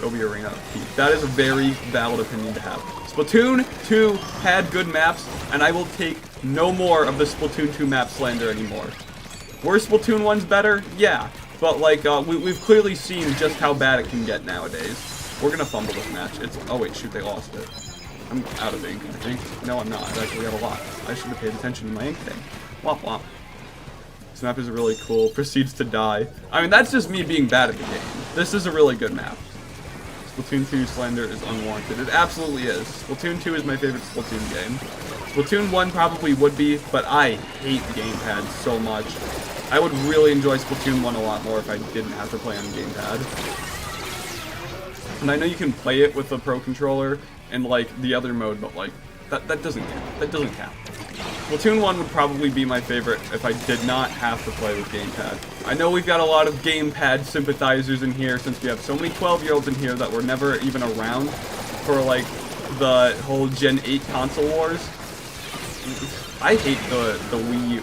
Gobi Arena. That is a very valid opinion to have. Splatoon 2 had good maps, and I will take no more of the Splatoon 2 map slander anymore. Were Splatoon 1's better? Yeah. But, like, we've clearly seen just how bad it can get nowadays. We're gonna fumble this match. Oh wait, shoot, they lost it. I'm out of ink, I think. No, I'm not. I actually have a lot. I should have paid attention to my ink thing. Womp womp. This map is really cool. Proceeds to die. I mean, that's just me being bad at the game. This is a really good map. Splatoon 2 slander is unwarranted. It absolutely is. Splatoon 2 is my favorite Splatoon game. Splatoon 1 probably would be, but I hate gamepad so much. I would really enjoy Splatoon 1 a lot more if I didn't have to play on gamepad. And I know you can play it with the Pro Controller and, like, the other mode, but, like, that doesn't count. That doesn't count. Splatoon 1 would probably be my favorite if I did not have to play with gamepad. I know we've got a lot of gamepad sympathizers in here since we have so many 12-year-olds in here that were never even around for, like, the whole Gen 8 console wars. I hate the Wii U.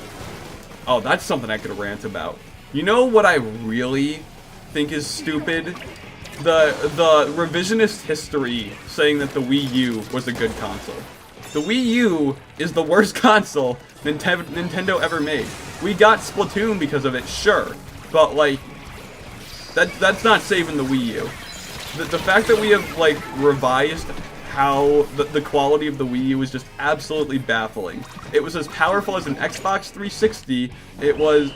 Oh, that's something I could rant about. You know what I really think is stupid? The revisionist history saying that the Wii U was a good console. The Wii U is the worst console Nintendo ever made. We got Splatoon because of it, sure, but, like, that's not saving the Wii U. The fact that we have, like, revised how the quality of the Wii U is just absolutely baffling. It was as powerful as an Xbox 360. It was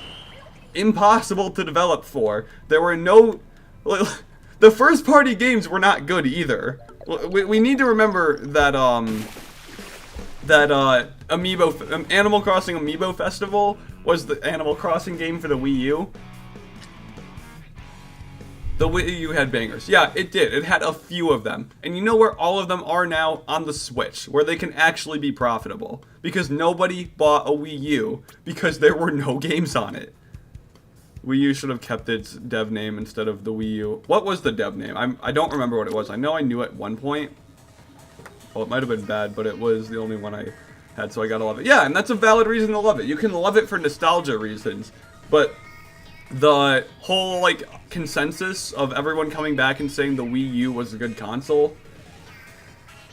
impossible to develop for. There were no... The first-party games were not good either. We need to remember that, Animal Crossing Amiibo Festival was the Animal Crossing game for the Wii U. The Wii U had bangers. Yeah, it did. It had a few of them. And you know where all of them are now? On the Switch, where they can actually be profitable. Because nobody bought a Wii U because there were no games on it. Wii U should have kept its dev name instead of the Wii U. What was the dev name? I don't remember what it was. I know I knew at one point. Well, it might have been bad, but it was the only one I had, so I gotta love it. Yeah, and that's a valid reason to love it. You can love it for nostalgia reasons, but the whole, like, consensus of everyone coming back and saying the Wii U was a good console,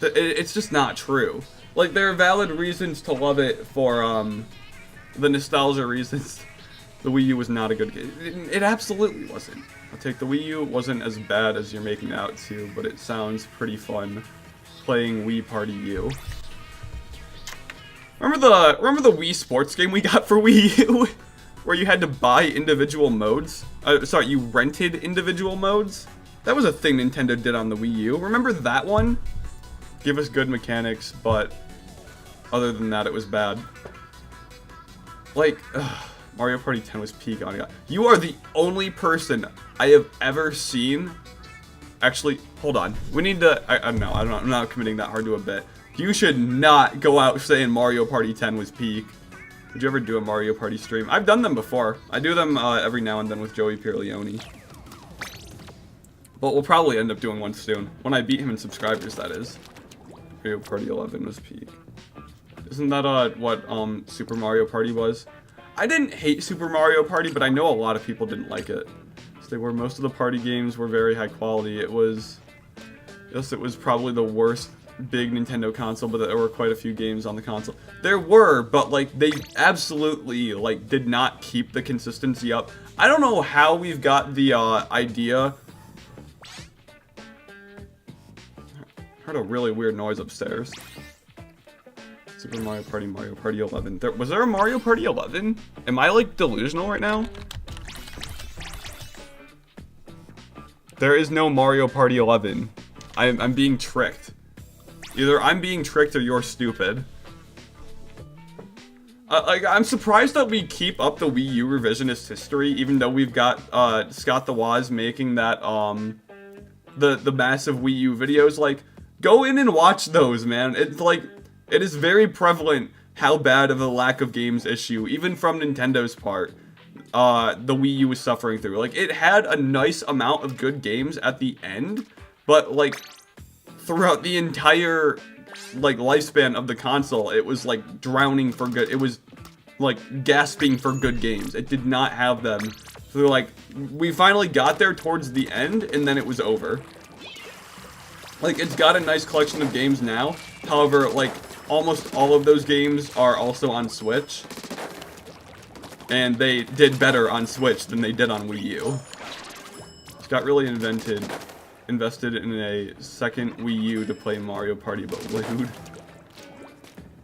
it's just not true. Like, there are valid reasons to love it for, the nostalgia reasons. The Wii U was not a good game. It absolutely wasn't. I'll take the Wii U. It wasn't as bad as you're making it out to, but it sounds pretty fun playing Wii Party U. Remember the Wii Sports game we got for Wii U? Where you had to buy individual modes? Sorry, you rented individual modes? That was a thing Nintendo did on the Wii U. Remember that one? Give us good mechanics, but other than that, it was bad. Like, Mario Party 10 was peak on it. You are the only person I have ever seen. Actually, hold on. We need to... I don't know. I'm not committing that hard to a bit. You should not go out saying Mario Party 10 was peak. Did you ever do a Mario Party stream? I've done them before. I do them every now and then with Joey Pierleone. But we'll probably end up doing one soon. When I beat him in subscribers, that is. Mario Party 11 was peak. Isn't that what Super Mario Party was? I didn't hate Super Mario Party, but I know a lot of people didn't like it. So most of the party games were very high quality. It was probably the worst big Nintendo console, but there were quite a few games on the console. There were, but, like, they absolutely, like, did not keep the consistency up. I don't know how we've got the idea. Heard a really weird noise upstairs. Super Mario Party 11. Was there a Mario Party 11? Am I, like, delusional right now? There is no Mario Party 11. I'm being tricked. Either I'm being tricked or you're stupid. Like, I'm surprised that we keep up the Wii U revisionist history, even though we've got Scott the Woz making that the massive Wii U videos. Like, go in and watch those, man. It's like, it is very prevalent how bad of a lack of games issue, even from Nintendo's part. the Wii U was suffering through. Like, it had a nice amount of good games at the end, but, like, throughout the entire, like, lifespan of the console, it was, like, drowning for good. It was, like, gasping for good games. It did not have them. So, like, we finally got there towards the end, and then it was over. Like, it's got a nice collection of games now. However, like, almost all of those games are also on Switch. And they did better on Switch than they did on Wii U. Scott really invested in a second Wii U to play Mario Party, but lewd.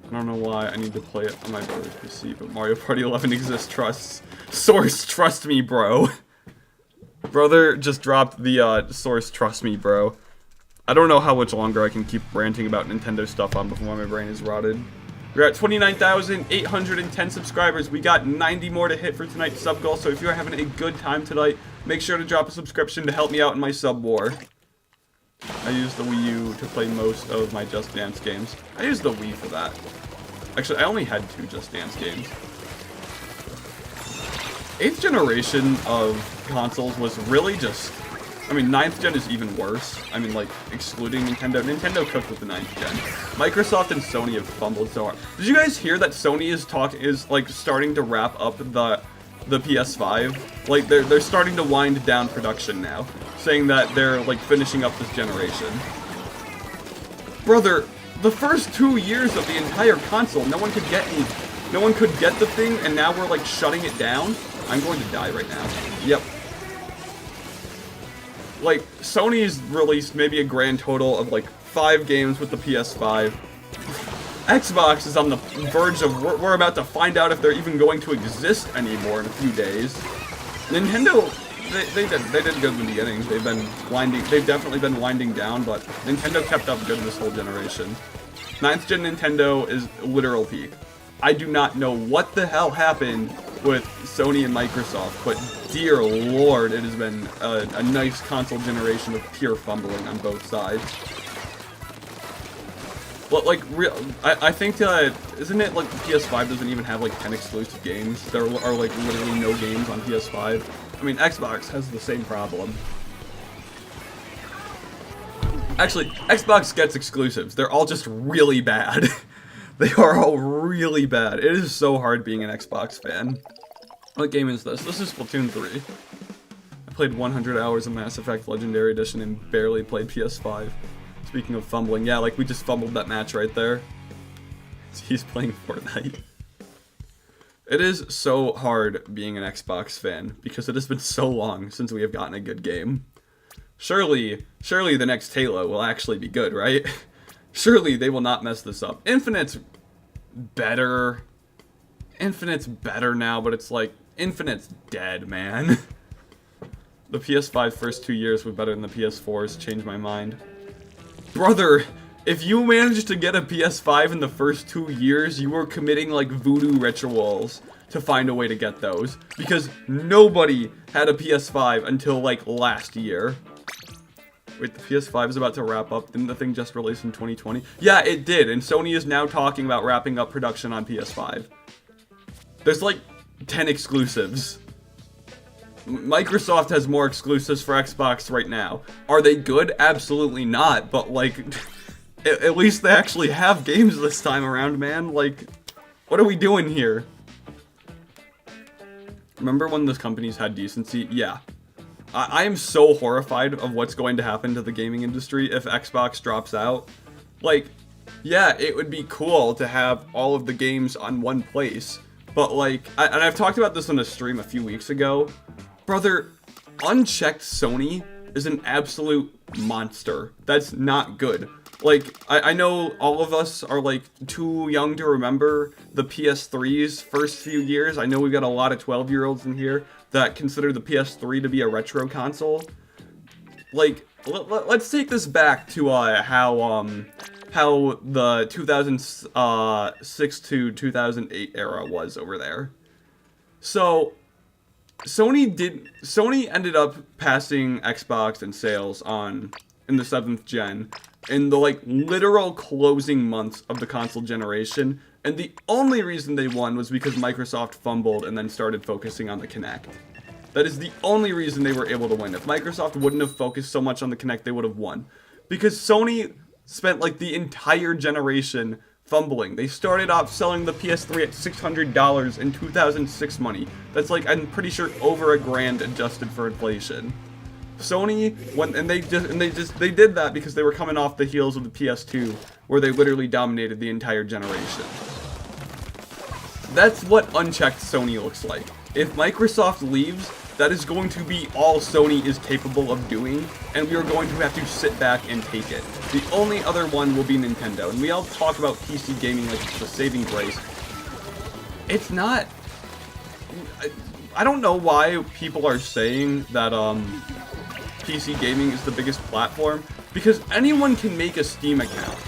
I don't know why I need to play it on my brother's PC, but Mario Party 11 exists, Source, trust me, bro. Brother just dropped the, source, trust me, bro. I don't know how much longer I can keep ranting about Nintendo stuff on before my brain is rotted. We're at 29,810 subscribers. We got 90 more to hit for tonight's sub goal, so if you're having a good time tonight, make sure to drop a subscription to help me out in my sub war. I use the Wii U to play most of my Just Dance games. I use the Wii for that. Actually, I only had 2 Just Dance games. 8th generation of consoles was really just... I mean, 9th gen is even worse. I mean, like, excluding Nintendo. Nintendo cooked with the 9th gen. Microsoft and Sony have fumbled so hard. Did you guys hear that Sony is like, starting to wrap up the PS5? Like, they're starting to wind down production now. Saying that they're, like, finishing up this generation. Brother, the first 2 years of the entire console, no one could get the thing, and now we're, like, shutting it down? I'm going to die right now. Yep. Like, Sony's released maybe a grand total of, like, 5 games with the PS5. Xbox is on the verge of, we're about to find out if they're even going to exist anymore in a few days. Nintendo, they did good in the beginning. They've definitely been winding down, but Nintendo kept up good this whole generation. 9th gen Nintendo is literal peak. I do not know what the hell happened with Sony and Microsoft, but dear lord, it has been a nice console generation of pure fumbling on both sides. Well, like, I think, isn't it, like, the PS5 doesn't even have, like, 10 exclusive games? There are, like, literally no games on PS5. I mean, Xbox has the same problem. Actually, Xbox gets exclusives. They're all just really bad. They are all really bad. It is so hard being an Xbox fan. What game is this? This is Splatoon 3. I played 100 hours of Mass Effect Legendary Edition and barely played PS5. Speaking of fumbling, yeah, like we just fumbled that match right there. He's playing Fortnite. It is so hard being an Xbox fan because it has been so long since we have gotten a good game. Surely the next Halo will actually be good, right? Surely they will not mess this up. Infinite's better. Infinite's better now, but it's like, Infinite's dead, man. The PS5 first 2 years were better than the PS4's, changed my mind. Brother, if you managed to get a PS5 in the first 2 years, you were committing, like, voodoo rituals to find a way to get those. Because nobody had a PS5 until, like, last year. Wait, the PS5 is about to wrap up. Didn't the thing just release in 2020? Yeah, it did, and Sony is now talking about wrapping up production on PS5. There's, like, 10 exclusives. Microsoft has more exclusives for Xbox right now. Are they good? Absolutely not, but, like, at least they actually have games this time around, man. Like, what are we doing here? Remember when those companies had decency? Yeah. I am so horrified of what's going to happen to the gaming industry if Xbox drops out. Like, yeah, it would be cool to have all of the games on one place, but like, and I've talked about this on a stream a few weeks ago. Brother, unchecked Sony is an absolute monster. That's not good. Like, I know all of us are, like, too young to remember the PS3's first few years. I know we've got a lot of 12-year-olds in here that consider the PS3 to be a retro console. Like, let's take this back to, how the 2006 to 2008 era was over there. So, Sony ended up passing Xbox in sales in the 7th gen in the, like, literal closing months of the console generation, And the only reason they won was because Microsoft fumbled and then started focusing on the Kinect. That is the only reason they were able to win. If Microsoft wouldn't have focused so much on the Kinect, they would have won. Because Sony spent like the entire generation fumbling. They started off selling the PS3 at $600 in 2006 money. That's like, I'm pretty sure, over $1,000 adjusted for inflation. Sony went and they did that because they were coming off the heels of the PS2, where they literally dominated the entire generation. That's what unchecked Sony looks like. If Microsoft leaves, that is going to be all Sony is capable of doing, and we are going to have to sit back and take it. The only other one will be Nintendo, and we all talk about PC gaming like it's the saving grace. It's not. I don't know why people are saying that PC gaming is the biggest platform, because anyone can make a Steam account.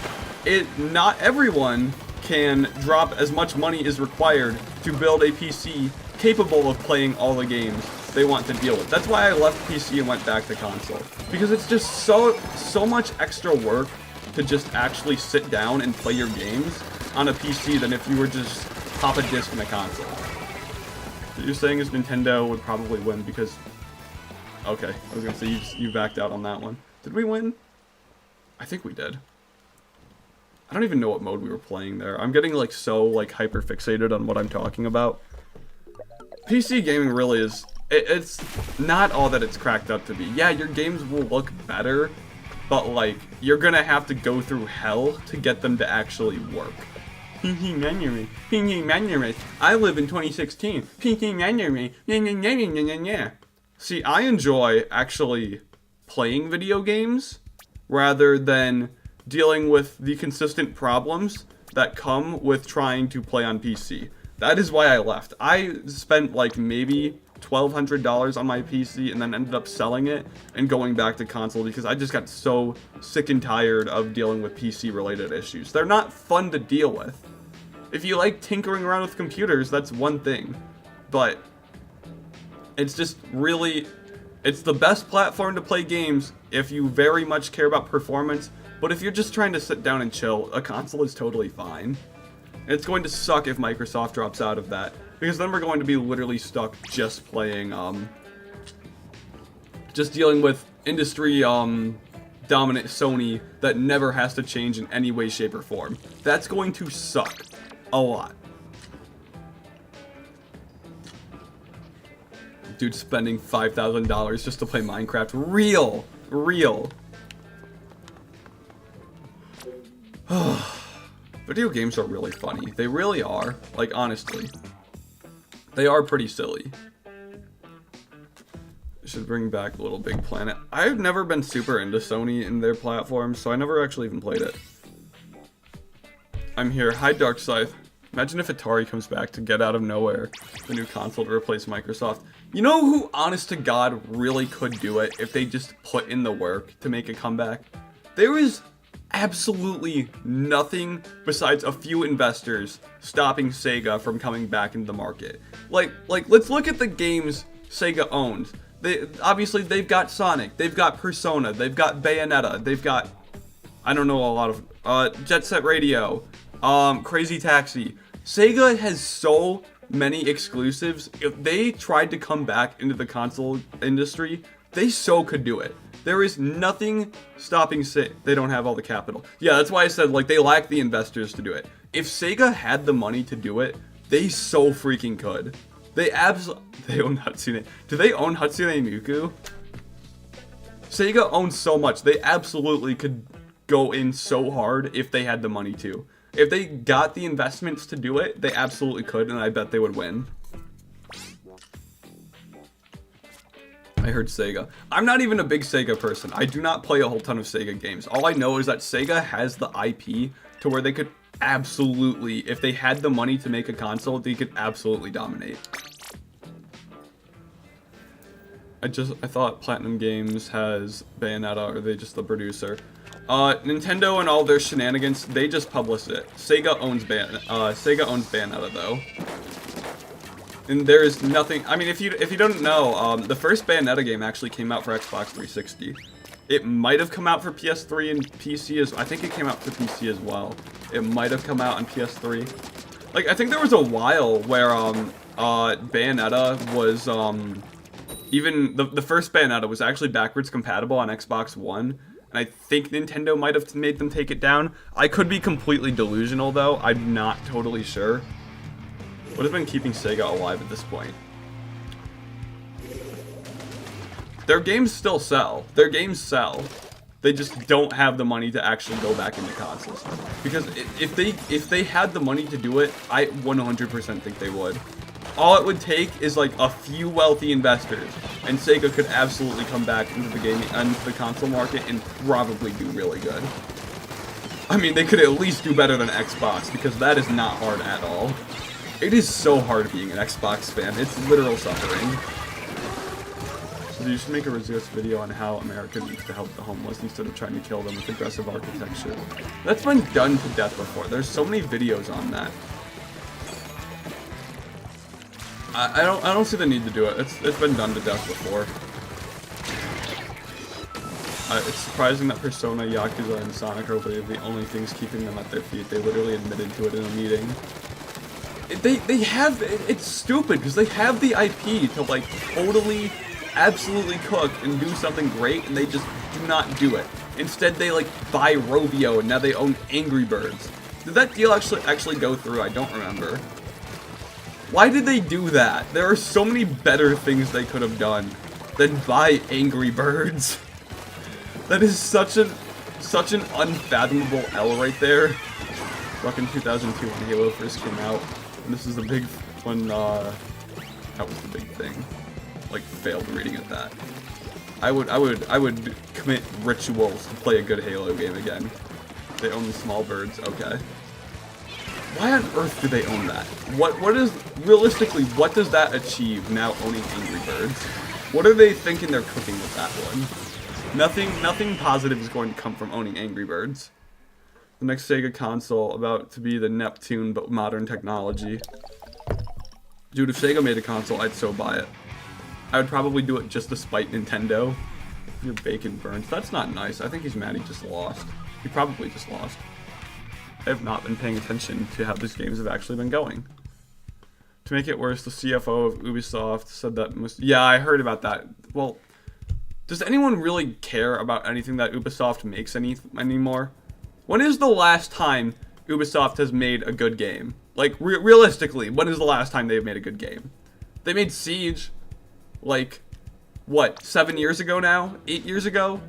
Not everyone can drop as much money as required to build a PC capable of playing all the games they want to deal with. That's why I left PC and went back to console, because it's just so much extra work to just actually sit down and play your games on a PC than if you were just pop a disc in a console. What you're saying is Nintendo would probably win because... Okay, I was gonna say you backed out on that one. Did we win? I think we did. I don't even know what mode we were playing there. I'm getting like so like hyper fixated on what I'm talking about. PC gaming really is... It's not all that it's cracked up to be. Yeah, your games will look better, but like, you're gonna have to go through hell to get them to actually work. PC memory. I live in 2016. PC memory. See, I enjoy actually playing video games rather than dealing with the consistent problems that come with trying to play on PC. That is why I left. I spent like maybe $1,200 on my PC and then ended up selling it and going back to console because I just got so sick and tired of dealing with PC related issues. They're not fun to deal with. If you like tinkering around with computers, that's one thing. But it's just really, it's the best platform to play games if you very much care about performance. But if you're just trying to sit down and chill, a console is totally fine. And it's going to suck if Microsoft drops out of that, because then we're going to be literally stuck just playing, just dealing with industry, dominant Sony that never has to change in any way, shape, or form. That's going to suck a lot. Dude spending $5,000 just to play Minecraft. Real. Video games are really funny. They really are. Like, honestly. They are pretty silly. Should bring back Little Big Planet. I've never been super into Sony and their platforms, so I never actually even played it. I'm here. Hi, Dark Scythe. Imagine if Atari comes back to get out of nowhere, the new console to replace Microsoft. You know who, honest to God, really could do it if they just put in the work to make a comeback? There is absolutely nothing besides a few investors stopping Sega from coming back into the market. Like let's look at the games Sega owns. Obviously they've got Sonic, they've got Persona, they've got Bayonetta, they've got, I don't know a lot of, Jet Set Radio, Crazy Taxi. Sega has so many exclusives. If they tried to come back into the console industry, they so could do it. There is nothing stopping Sega. They don't have all the capital. Yeah, that's why I said, like, they lack the investors to do it. If Sega had the money to do it, they so freaking could. They own Hatsune. Do they own Hatsune Miku? Sega owns so much. They absolutely could go in so hard if they had the money to. If they got the investments to do it, they absolutely could, and I bet they would win. I heard Sega. I'm not even a big Sega person. I do not play a whole ton of Sega games. All I know is that Sega has the IP to where they could absolutely, if they had the money to make a console, they could absolutely dominate. I thought Platinum Games has Bayonetta, or are they just the producer? Nintendo and all their shenanigans, they just publish it. Sega owns Bayonetta though. And there's nothing, I mean, if you don't know, the first Bayonetta game actually came out for Xbox 360. It might have come out for PS3 and PC I think it came out for PC as well. It might have come out on PS3. Like, I think there was a while where, Bayonetta was, even the first Bayonetta was actually backwards compatible on Xbox One. And I think Nintendo might have made them take it down. I could be completely delusional, though. I'm not totally sure. What has been keeping Sega alive at this point? Their games still sell. Their games sell. They just don't have the money to actually go back into consoles. Because if they had the money to do it, I 100% think they would. All it would take is like a few wealthy investors, and Sega could absolutely come back into the gaming into the console market and probably do really good. I mean, they could at least do better than Xbox, because that is not hard at all. It is so hard being an Xbox fan. It's literal suffering. So you should make a resist video on how America needs to help the homeless instead of trying to kill them with aggressive architecture. That's been done to death before. There's so many videos on that. I don't see the need to do it. It's been done to death before. It's surprising that Persona, Yakuza, and Sonic are the only things keeping them at their feet. They literally admitted to it in a meeting. They have, it's stupid because they have the IP to like totally, absolutely cook and do something great, and they just do not do it. Instead, they like buy Rovio and now they own Angry Birds. Did that deal actually go through? I don't remember. Why did they do that? There are so many better things they could have done than buy Angry Birds. That is such an unfathomable L right there. Back in 2002 when Halo first came out, and this is the big when that was the big thing. Like, failed reading at that. I would commit rituals to play a good Halo game again. They own the small birds, okay. Why on earth do they own that? What is, realistically, what does that achieve now owning Angry Birds? What are they thinking they're cooking with that one? Nothing positive is going to come from owning Angry Birds. The next Sega console about to be the Neptune, but modern technology. Dude, if Sega made a console, I'd so buy it. I would probably do it just to spite Nintendo. Your bacon burns. That's not nice. I think he's mad he just lost. He probably just lost. I have not been paying attention to how these games have actually been going. To make it worse, the CFO of Ubisoft said that yeah, I heard about that. Well, does anyone really care about anything that Ubisoft makes anymore? When is the last time Ubisoft has made a good game? Like, realistically, when is the last time they've made a good game? They made Siege, like, what, 7 years ago now? 8 years ago?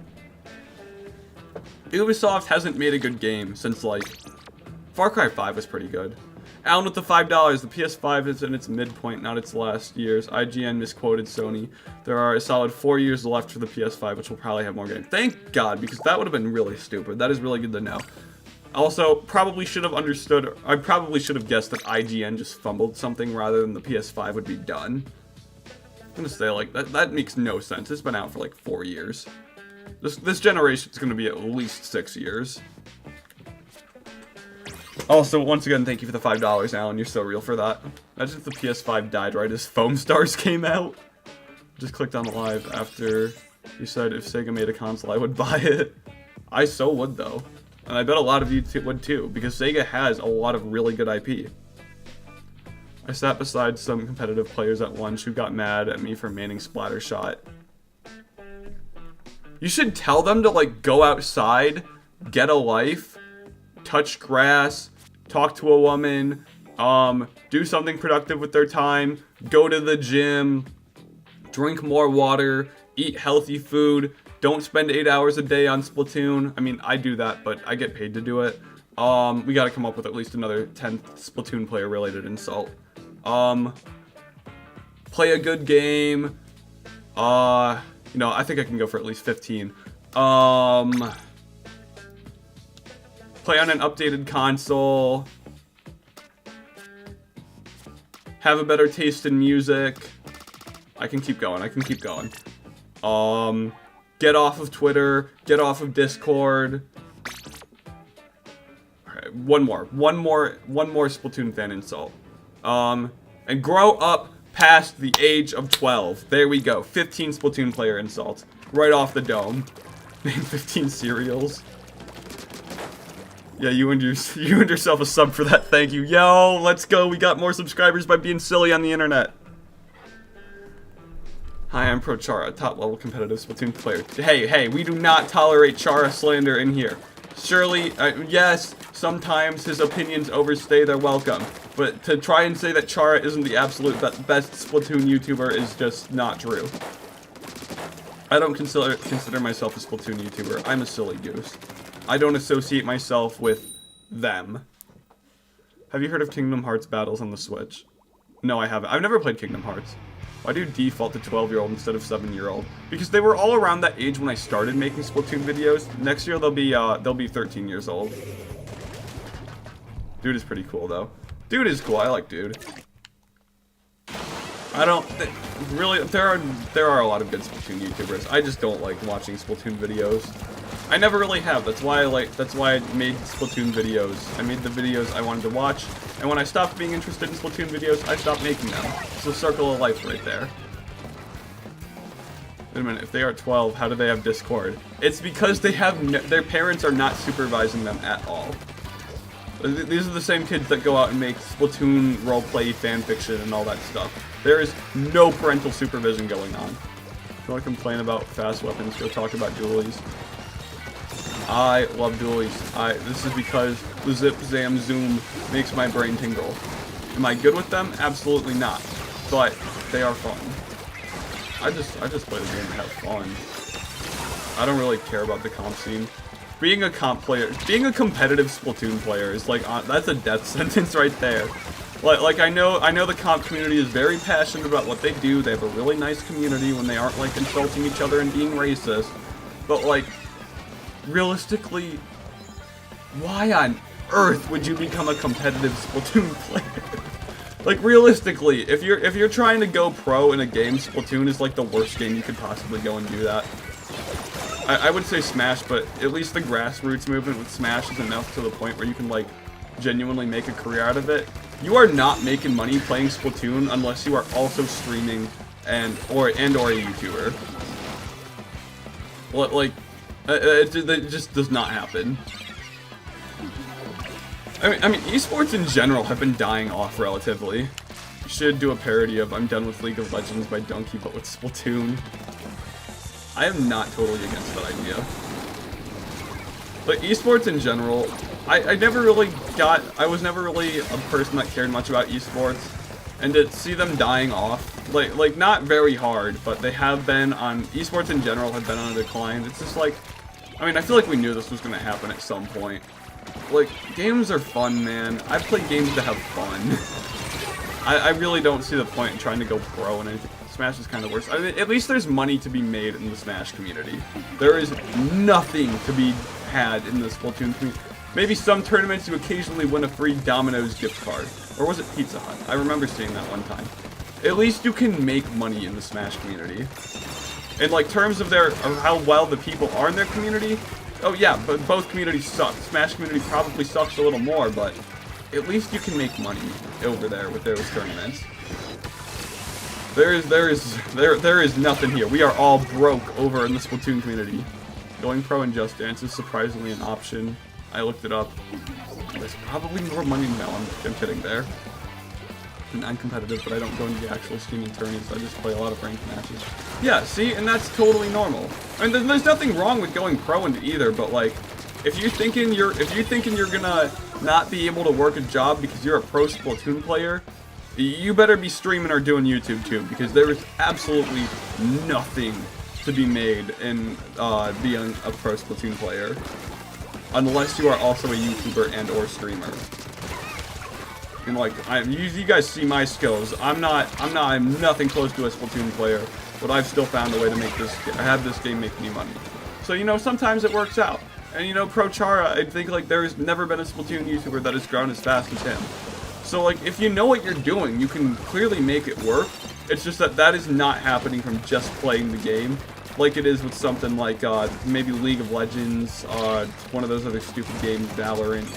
Ubisoft hasn't made a good game since, like, Far Cry 5 was pretty good. Alan with the $5, the PS5 is in its midpoint, not its last years. IGN misquoted Sony. There are a solid 4 years left for the PS5, which will probably have more games. Thank God, because that would have been really stupid. That is really good to know. Also, probably should have understood, I probably should have guessed that IGN just fumbled something rather than the PS5 would be done. I'm gonna say, like, that makes no sense. It's been out for like 4 years. This generation's gonna be at least 6 years. Also, once again, thank you for the $5, Alan. You're so real for that. Imagine if the PS5 died right as Foam Stars came out. Just clicked on the live after you said if Sega made a console, I would buy it. I so would, though. And I bet a lot of you would, too, because Sega has a lot of really good IP. I sat beside some competitive players at lunch who got mad at me for manning Splattershot. You should tell them to, like, go outside, get a life, touch grass, talk to a woman, do something productive with their time, go to the gym, drink more water, eat healthy food, don't spend 8 hours a day on Splatoon. I mean, I do that, but I get paid to do it. We gotta come up with at least another 10th Splatoon player related insult. Play a good game. You know, I think I can go for at least 15. Play on an updated console. Have a better taste in music. I can keep going. Get off of Twitter. Get off of Discord. Alright, one more Splatoon fan insult. And grow up past the age of 12. There we go. 15 Splatoon player insults. Right off the dome. Name 15 cereals. Yeah, you earned yourself a sub for that. Thank you. Yo, let's go. We got more subscribers by being silly on the internet. Hi, I'm Pro Chara, top-level competitive Splatoon player. Hey, we do not tolerate Chara slander in here. Surely, yes, sometimes his opinions overstay their welcome, but to try and say that Chara isn't the absolute best Splatoon YouTuber is just not true. I don't consider myself a Splatoon YouTuber. I'm a silly goose. I don't associate myself with them. Have you heard of Kingdom Hearts battles on the Switch? No, I haven't. I've never played Kingdom Hearts. Why do you default to 12-year-old instead of 7-year-old? Because they were all around that age when I started making Splatoon videos. Next year they'll be 13 years old. Dude is pretty cool though. Dude is cool. I like Dude. I don't really. There are a lot of good Splatoon YouTubers. I just don't like watching Splatoon videos. I never really have. That's why I made Splatoon videos. I made the videos I wanted to watch, and when I stopped being interested in Splatoon videos, I stopped making them. It's a circle of life right there. Wait a minute, if they are 12, how do they have Discord? It's because they have their parents are not supervising them at all. These are the same kids that go out and make Splatoon roleplay fanfiction and all that stuff. There is no parental supervision going on. If you want to complain about fast weapons, go talk about dualies. I love dualies. This is because the zip, zam, zoom makes my brain tingle. Am I good with them? Absolutely not. But they are fun. I just play the game to have fun. I don't really care about the comp scene. Being a competitive Splatoon player is like, that's a death sentence right there. Like I know the comp community is very passionate about what they do. They have a really nice community when they aren't like insulting each other and being racist. But like, realistically, why on earth would you become a competitive Splatoon player? Like realistically, if you're trying to go pro in a game, Splatoon is like the worst game you could possibly go and do that. I would say Smash, but at least the grassroots movement with Smash is enough to the point where you can like genuinely make a career out of it. You are not making money playing Splatoon unless you are also streaming or a YouTuber. Like, it just does not happen. I mean, esports in general have been dying off relatively. You should do a parody of I'm Done with League of Legends by Donkey, but with Splatoon. I am not totally against that idea. But esports in general, I was never really a person that cared much about esports. And to see them dying off, like not very hard, but they have been on, esports in general have been on a decline. It's just like, I mean, I feel like we knew this was going to happen at some point. Like, games are fun, man. I play games to have fun. I really don't see the point in trying to go pro and anything. Smash is kind of worse. I mean, at least there's money to be made in the Smash community. There is nothing to be had in the Splatoon community. Maybe some tournaments you occasionally win a free Domino's gift card. Or was it Pizza Hut? I remember seeing that one time. At least you can make money in the Smash community. In like terms of how well the people are in their community, oh yeah, but both communities suck. Smash community probably sucks a little more, but at least you can make money over there with those tournaments. There is nothing here. We are all broke over in the Splatoon community. Going pro in Just Dance is surprisingly an option. I looked it up. There's probably more money now. I'm kidding there. I'm competitive, but I don't go into the actual streaming tournaments. I just play a lot of ranked matches. Yeah, see, and that's totally normal. I mean, there's nothing wrong with going pro into either, but like, if you're thinking you're gonna not be able to work a job because you're a pro Splatoon player, you better be streaming or doing YouTube too, because there is absolutely nothing to be made in being a pro Splatoon player, unless you are also a YouTuber and or streamer. And like, you guys see my skills. I'm nothing close to a Splatoon player, but I've still found a way to have this game make me money. So, you know, sometimes it works out. And, you know, Pro Chara, I think, like, there's never been a Splatoon YouTuber that has grown as fast as him. So, like, if you know what you're doing, you can clearly make it work. It's just that is not happening from just playing the game, like it is with something like, maybe League of Legends, one of those other stupid games, Valorant,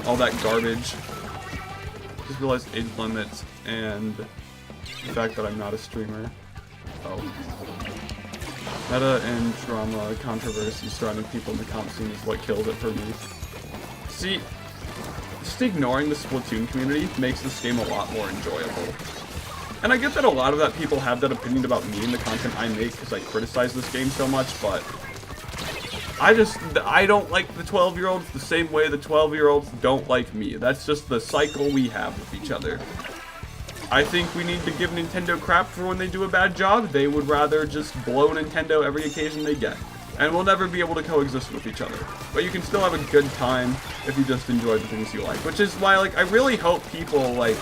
all that garbage. Just realized age limits and the fact that I'm not a streamer. Oh. Meta and drama controversy surrounding people in the comp scene is what kills it for me. See, just ignoring the Splatoon community makes this game a lot more enjoyable. And I get that a lot of that people have that opinion about me and the content I make because I criticize this game so much, but I don't like the 12-year-olds the same way the 12-year-olds don't like me. That's just the cycle we have with each other. I think we need to give Nintendo crap for when they do a bad job. They would rather just blow Nintendo every occasion they get. And we'll never be able to coexist with each other. But you can still have a good time if you just enjoy the things you like. Which is why, like, I really hope people, like,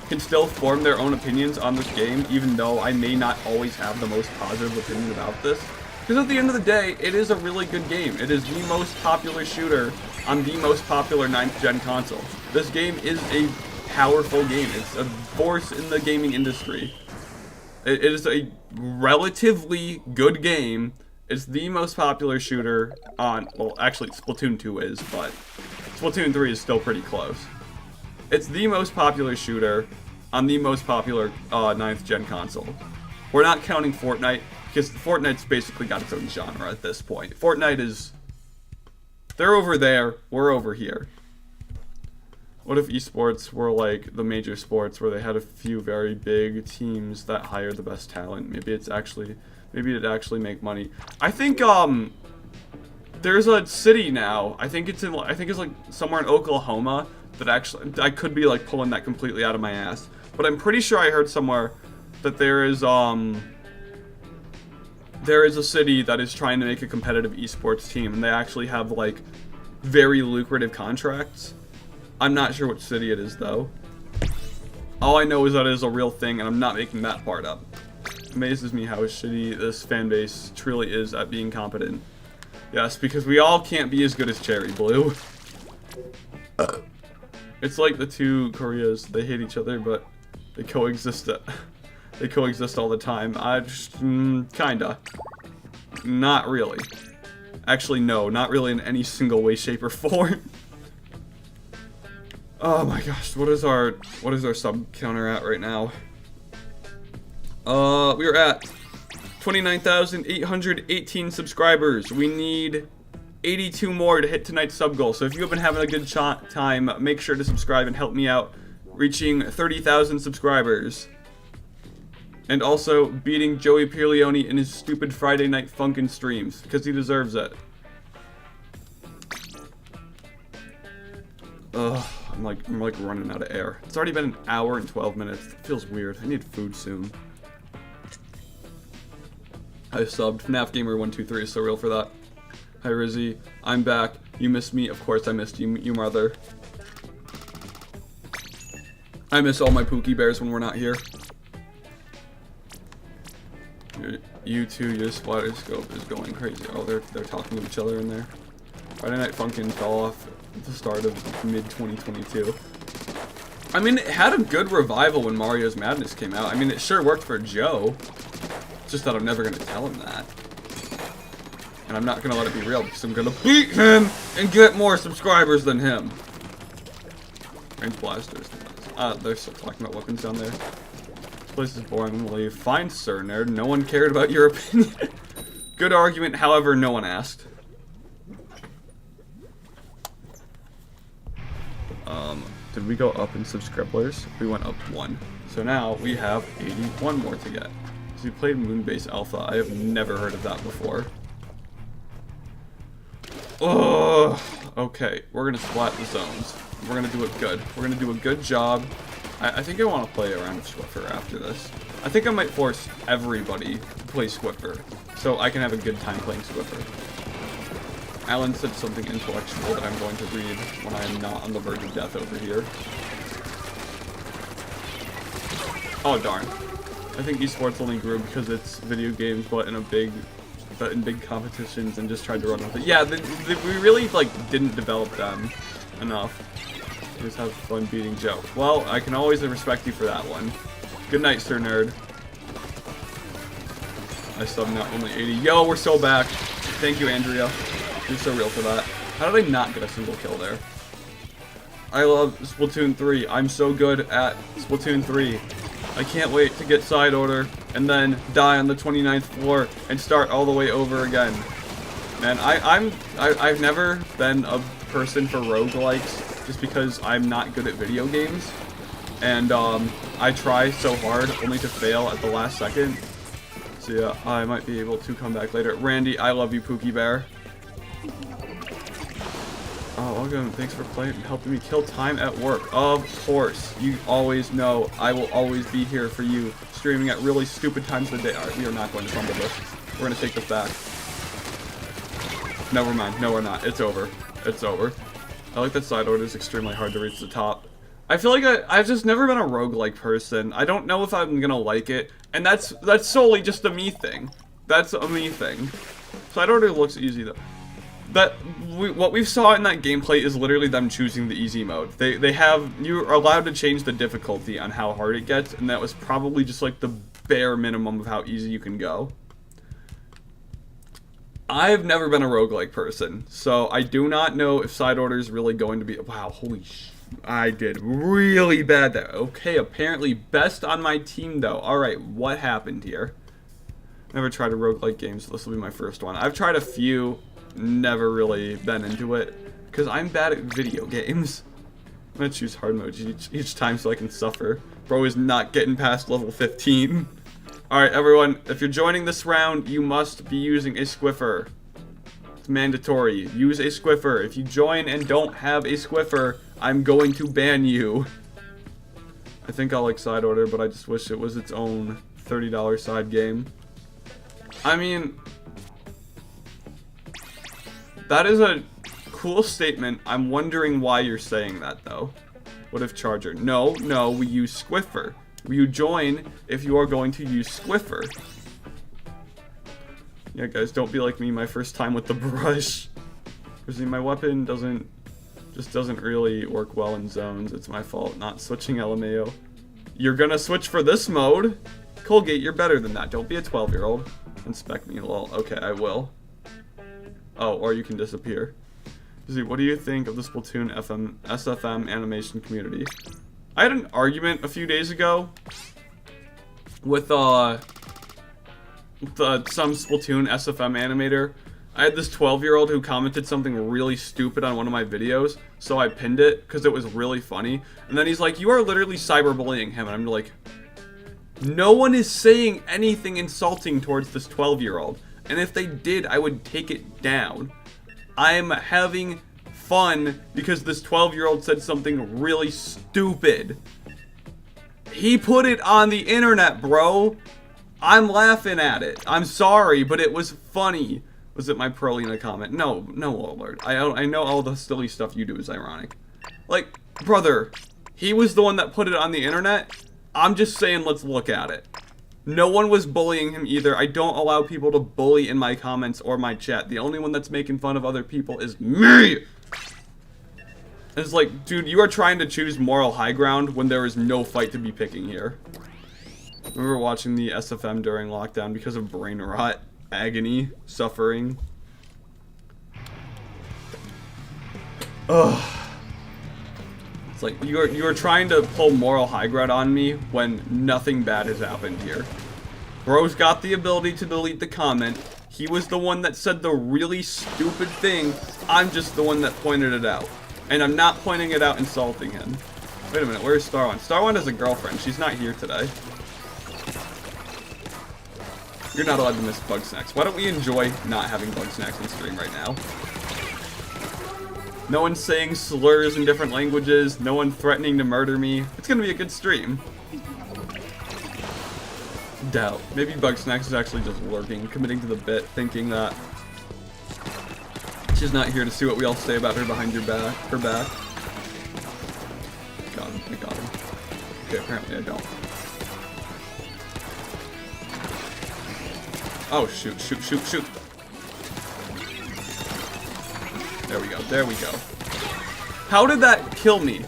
can still form their own opinions on this game, even though I may not always have the most positive opinion about this. Because at the end of the day, it is a really good game. It is the most popular shooter on the most popular 9th gen console. This game is a powerful game. It's a force in the gaming industry. It is a relatively good game. It's the most popular shooter on, well, actually Splatoon 2 is, but Splatoon 3 is still pretty close. It's the most popular shooter on the most popular 9th gen console. We're not counting Fortnite, because Fortnite's basically got its own genre at this point. Fortnite is, they're over there, we're over here. What if esports were like the major sports where they had a few very big teams that hire the best talent? Maybe it'd actually make money. I think there's a city now. I think it's like somewhere in Oklahoma that actually, I could be like pulling that completely out of my ass, but I'm pretty sure I heard somewhere that there is a city that is trying to make a competitive esports team, and they actually have like very lucrative contracts. I'm not sure which city it is, though. All I know is that it is a real thing, and I'm not making that part up. It amazes me how shitty this fan base truly is at being competent. Yes, because we all can't be as good as Cherry Blue. It's like the two Koreas. They hate each other, but they coexist. They coexist all the time. Kinda. Not really. Actually, no. Not really in any single way, shape, or form. Oh my gosh, what is our sub counter at right now? We are at 29,818 subscribers. We need 82 more to hit tonight's sub goal. So if you have been having a good time, make sure to subscribe and help me out reaching 30,000 subscribers. And also beating Joey Pierleone in his stupid Friday Night Funkin' streams, because he deserves it. Ugh. I'm like running out of air. It's already been an hour and 12 minutes. It feels weird. I need food soon. I subbed. FNAF Gamer 123 is so real for that. Hi Rizzy. I'm back. You missed me. Of course I missed you, you mother. I miss all my Pookie Bears when we're not here. You two, your splatter scope is going crazy. Oh, they're talking to each other in there. Friday Night Funkin' fell off at the start of mid-2022. I mean, it had a good revival when Mario's Madness came out. I mean, it sure worked for Joe. It's just that I'm never going to tell him that. And I'm not going to let it be real, because I'm going to beat him and get more subscribers than him. Range blasters. They're still talking about weapons down there. This place is boring. I'm gonna leave. Fine, sir, nerd. No one cared about your opinion. Good argument, however, no one asked. Did we go up in subscribers? We went up 1. So now we have 81 more to get. So we played Moonbase Alpha. I have never heard of that before. Oh, okay. We're gonna splat the zones. We're gonna do it good. We're gonna do a good job. I think I want to play a round of Swiffer after this. I think I might force everybody to play Swiffer, so I can have a good time playing Swiffer. Alan said something intellectual that I'm going to read when I am not on the verge of death over here. Oh darn. I think esports only grew because it's video games, but in big competitions, and just tried to run with it. Yeah, we really like didn't develop them enough. Just have fun beating Joe. Well, I can always respect you for that one. Good night, Sir Nerd. I subbed now only 80. Yo, we're so back. Thank you, Andrea. You're so real for that. How did I not get a single kill there? I love Splatoon 3. I'm so good at Splatoon 3. I can't wait to get side order and then die on the 29th floor and start all the way over again. Man, I've never been a person for roguelikes just because I'm not good at video games. And I try so hard only to fail at the last second. So yeah, I might be able to come back later. Randy, I love you, Pookie Bear. Oh, welcome. Thanks for playing and helping me kill time at work. Of course. You always know I will always be here for you, streaming at really stupid times of the day. Alright, we are not going to fumble this. We're going to take this back. Never mind. No, we're not. It's over. It's over. I like that side order is extremely hard to reach the top. I feel like I've just never been a roguelike person. I don't know if I'm going to like it. And that's solely just a me thing. That's a me thing. Side order looks easy, though. What we saw in that gameplay is literally them choosing the easy mode. You're allowed to change the difficulty on how hard it gets, and that was probably just like the bare minimum of how easy you can go. I've never been a roguelike person, so I do not know if side order is really going to be... Wow, holy sh... I did really bad there. Okay, apparently best on my team, though. Alright, what happened here? Never tried a roguelike game, so this will be my first one. I've tried a few... Never really been into it because I'm bad at video games. I'm gonna choose hard mode each time so I can suffer. Bro is not getting past level 15. Alright, everyone, if you're joining this round, you must be using a Squiffer. It's mandatory. Use a Squiffer. If you join and don't have a Squiffer, I'm going to ban you. I think I like side order, but I just wish it was its own $30 side game. I mean... That is a cool statement. I'm wondering why you're saying that, though. What if Charger? No, we use Squiffer. You join if you are going to use Squiffer. Yeah, guys, don't be like me my first time with the brush. Because my weapon doesn't really work well in zones. It's my fault, not switching LMAO. You're gonna switch for this mode? Colgate, you're better than that. Don't be a 12-year-old. Inspect me, lol. Okay, I will. Oh, or you can disappear. What do you think of the Splatoon SFM animation community? I had an argument a few days ago with some Splatoon SFM animator. I had this 12-year-old who commented something really stupid on one of my videos, so I pinned it because it was really funny. And then he's like, "You are literally cyberbullying him," and I'm like, no one is saying anything insulting towards this 12-year-old. And if they did, I would take it down. I'm having fun because this 12-year-old said something really stupid. He put it on the internet, bro. I'm laughing at it. I'm sorry, but it was funny. Was it my Prolina comment? No, Lord. I know all the silly stuff you do is ironic. Like, brother, he was the one that put it on the internet. I'm just saying, let's look at it. No one was bullying him either. I don't allow people to bully in my comments or my chat. The only one that's making fun of other people is me! It's like, dude, you are trying to choose moral high ground when there is no fight to be picking here. I remember watching the SFM during lockdown because of brain rot, agony, suffering. Ugh. It's like, you are trying to pull moral high ground on me when nothing bad has happened here. Bro's got the ability to delete the comment. He was the one that said the really stupid thing. I'm just the one that pointed it out. And I'm not pointing it out insulting him. Wait a minute, where's Star One? Star One has a girlfriend. She's not here today. You're not allowed to miss Bug Snacks. Why don't we enjoy not having Bug Snacks on stream right now? No one's saying slurs in different languages. No one threatening to murder me. It's gonna be a good stream. Doubt. Maybe Bug Snacks is actually just lurking, committing to the bit, thinking that she's not here to see what we all say about her behind her back. Got him. I got him. Okay, apparently I don't. Oh, shoot. There we go. How did that kill me?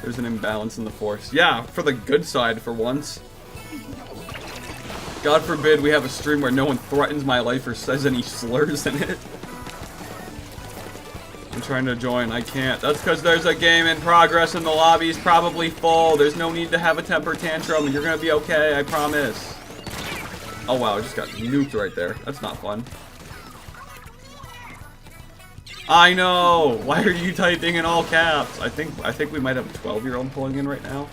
There's an imbalance in the force. Yeah, for the good side for once. God forbid we have a stream where no one threatens my life or says any slurs in it. I'm trying to join. I can't. That's because there's a game in progress and the lobby's probably full. There's no need to have a temper tantrum and you're gonna be okay, I promise. Oh wow, I just got nuked right there. That's not fun. I know! Why are you typing in all caps? I think we might have a 12-year-old pulling in right now.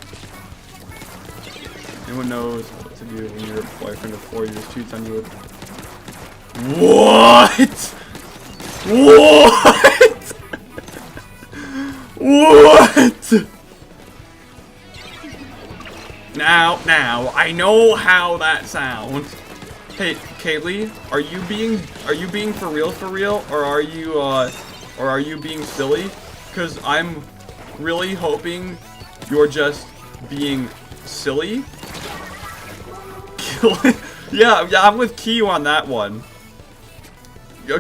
Anyone knows what to do when your boyfriend of 4 years cheats on you with... What? What? What? Now, I know how that sounds. Hey, Kaylee, are you being for real, or are you being silly? Cause I'm really hoping you're just being silly. yeah, I'm with Q on that one.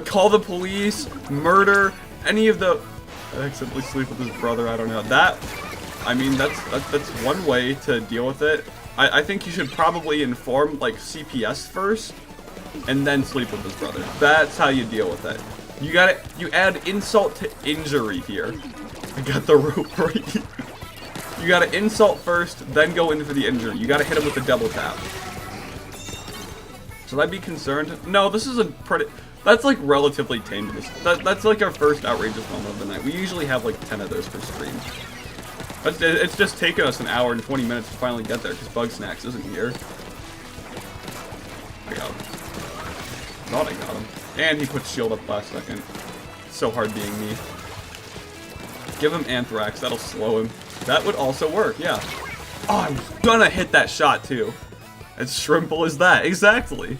Call the police, murder, any of the... Accidentally sleep with his brother, I don't know. I mean, that's one way to deal with it. I think you should probably inform, like, CPS first, and then sleep with his brother. That's how you deal with it. You add insult to injury here. I got the rope right here. You gotta insult first, then go in for the injury. You gotta hit him with the double tap. Should I be concerned? No, this is a pretty... That's, like, relatively tame. That's, like, our first outrageous moment of the night. We usually have, like, 10 of those per stream. It's just taken us an hour and 20 minutes to finally get there, because Bug Snacks isn't here. I got him. Thought I got him. And he put shield up last second. It's so hard being me. Give him Anthrax, that'll slow him. That would also work, yeah. Oh, I was gonna hit that shot, too. As shrimple as that, exactly.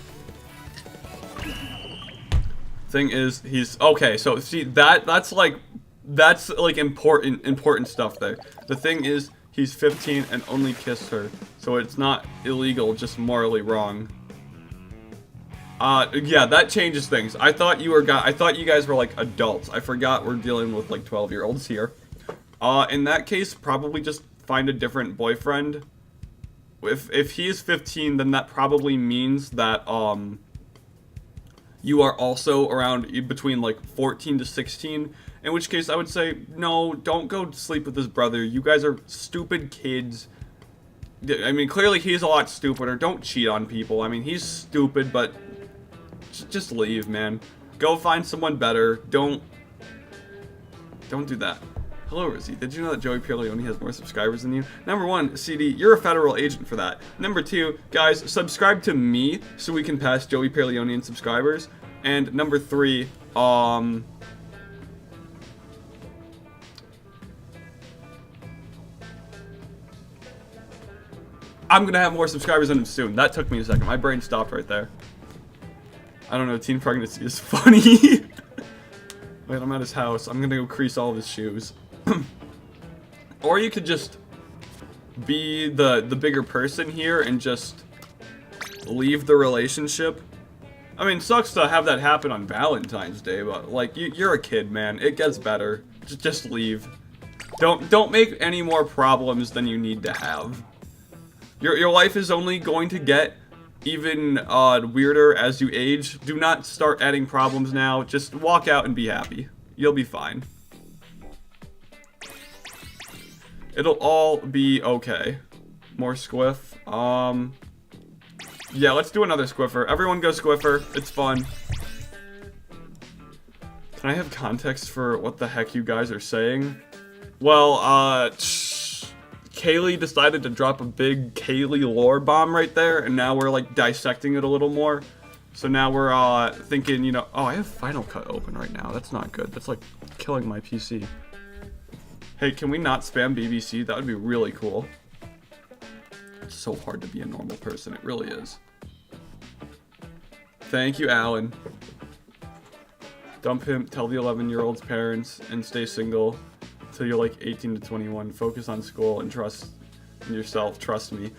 Thing is, he's... Okay, so, see, that's like important stuff there. The thing is, he's 15 and only kissed her, so it's not illegal, just morally wrong. Yeah, that changes things. I thought you guys were like adults. I forgot we're dealing with like 12-year-olds here. In that case, probably just find a different boyfriend. If he is 15, then that probably means that you are also around between like 14 to 16. In which case, I would say, no, don't go sleep with his brother. You guys are stupid kids. I mean, clearly he's a lot stupider. Don't cheat on people. I mean, he's stupid, but just leave, man. Go find someone better. Don't do that. Hello, Rizzy. Did you know that Joey Pierleone has more subscribers than you? Number one, CD, you're a federal agent for that. Number two, guys, subscribe to me so we can pass Joey Pierleone in subscribers. And number three, I'm gonna have more subscribers than him soon. That took me a second. My brain stopped right there. I don't know, teen pregnancy is funny. Wait, I'm at his house. I'm gonna go crease all of his shoes. Or you could just be the bigger person here and just leave the relationship. I mean, sucks to have that happen on Valentine's Day, but like you're a kid, man. It gets better. Just leave. Don't make any more problems than you need to have. Your life is only going to get even weirder as you age. Do not start adding problems now. Just walk out and be happy. You'll be fine. It'll all be okay. More squiff. Yeah, let's do another squiffer. Everyone go squiffer. It's fun. Can I have context for what the heck you guys are saying? Well, Kaylee decided to drop a big Kaylee lore bomb right there, and now we're like dissecting it a little more. So now we're thinking, you know, oh, I have Final Cut open right now. That's not good. That's like killing my PC. Hey, can we not spam BBC? That would be really cool. It's so hard to be a normal person. It really is. Thank you, Alan. Dump him, tell the 11-year-old's parents, and stay single until you're like 18 to 21. Focus on school and trust in yourself. Trust me.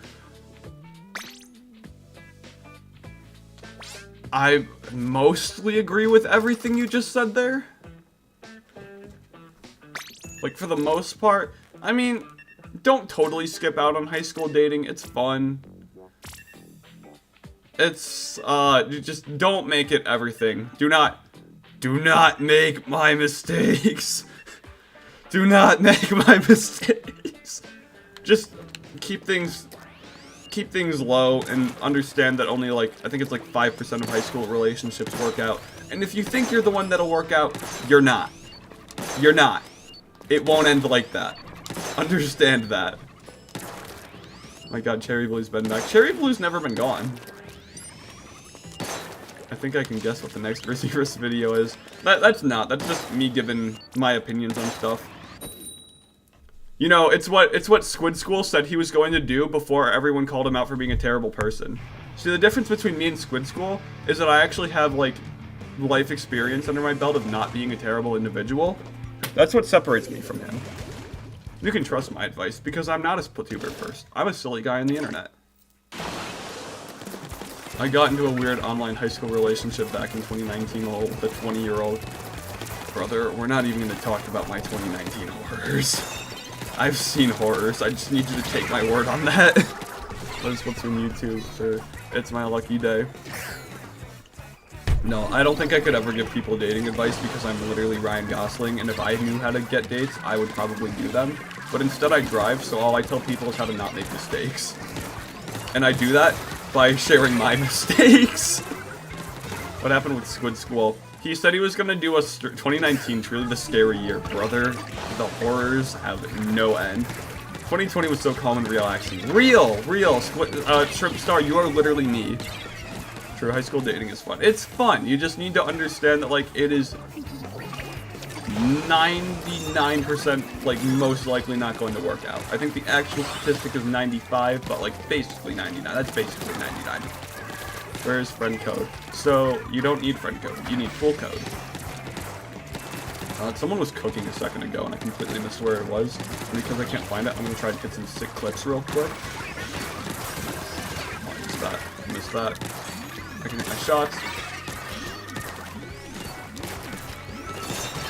I mostly agree with everything you just said there. Like, for the most part. I mean, don't totally skip out on high school dating. It's fun. It's, just don't make it everything. Do not make my mistakes. Do not make my mistakes. Just keep things low and understand that only like, I think it's like 5% of high school relationships work out. And if you think you're the one that'll work out, you're not. You're not. It won't end like that. Understand that. Oh my god, Cherry Blue's been back. Cherry Blue's never been gone. I think I can guess what the next Rizzy video is. That's not. That's just me giving my opinions on stuff. You know, it's what Squid School said he was going to do before everyone called him out for being a terrible person. See, the difference between me and Squid School is that I actually have, like, life experience under my belt of not being a terrible individual. That's what separates me from him. You can trust my advice, because I'm not a Splatoon first. I'm a silly guy on the internet. I got into a weird online high school relationship back in 2019 with a 20-year-old. Brother, we're not even going to talk about my 2019 horrors. I've seen horrors. I just need you to take my word on that. That's what's on YouTube for It's My Lucky Day. No, I don't think I could ever give people dating advice because I'm literally Ryan Gosling, and if I knew how to get dates, I would probably do them. But instead I drive, so all I tell people is how to not make mistakes. And I do that by sharing my mistakes. What happened with Squid School? He said he was going to do a 2019, truly the scary year. Brother, the horrors have no end. 2020 was so calm and relaxing. Real. Shrimp Star, you are literally me. True, high school dating is fun. It's fun. You just need to understand that, like, it is 99%, like, most likely not going to work out. I think the actual statistic is 95, but, like, basically 99. That's basically 99. Where's friend code? So, you don't need friend code. You need full code. Someone was cooking a second ago, and I completely missed where it was. And because I can't find it, I'm going to try to get some sick clips real quick. Oh, I missed that. I missed that. I can hit my shots.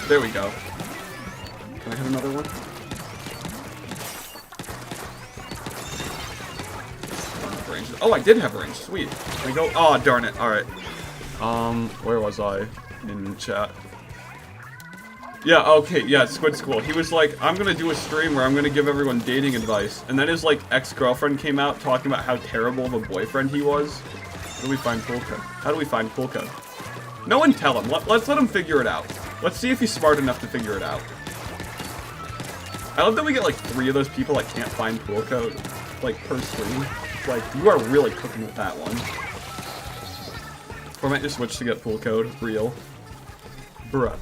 There we go. Can I hit another one? Oh, I did have range. Sweet. Can I go? Oh, darn it. Alright. Where was I? In chat. Yeah, okay, yeah, Squid School. He was like, I'm gonna do a stream where I'm gonna give everyone dating advice. And then his, like, ex-girlfriend came out talking about how terrible of a boyfriend he was. How do we find pool code? How do we find pool code? No one tell him. Let's let him figure it out. Let's see if he's smart enough to figure it out. I love that we get like 3 of those people that can't find pool code, like, per stream. Like, you are really cooking with that one. Or I might just switch to get pool code. Real. Bruh.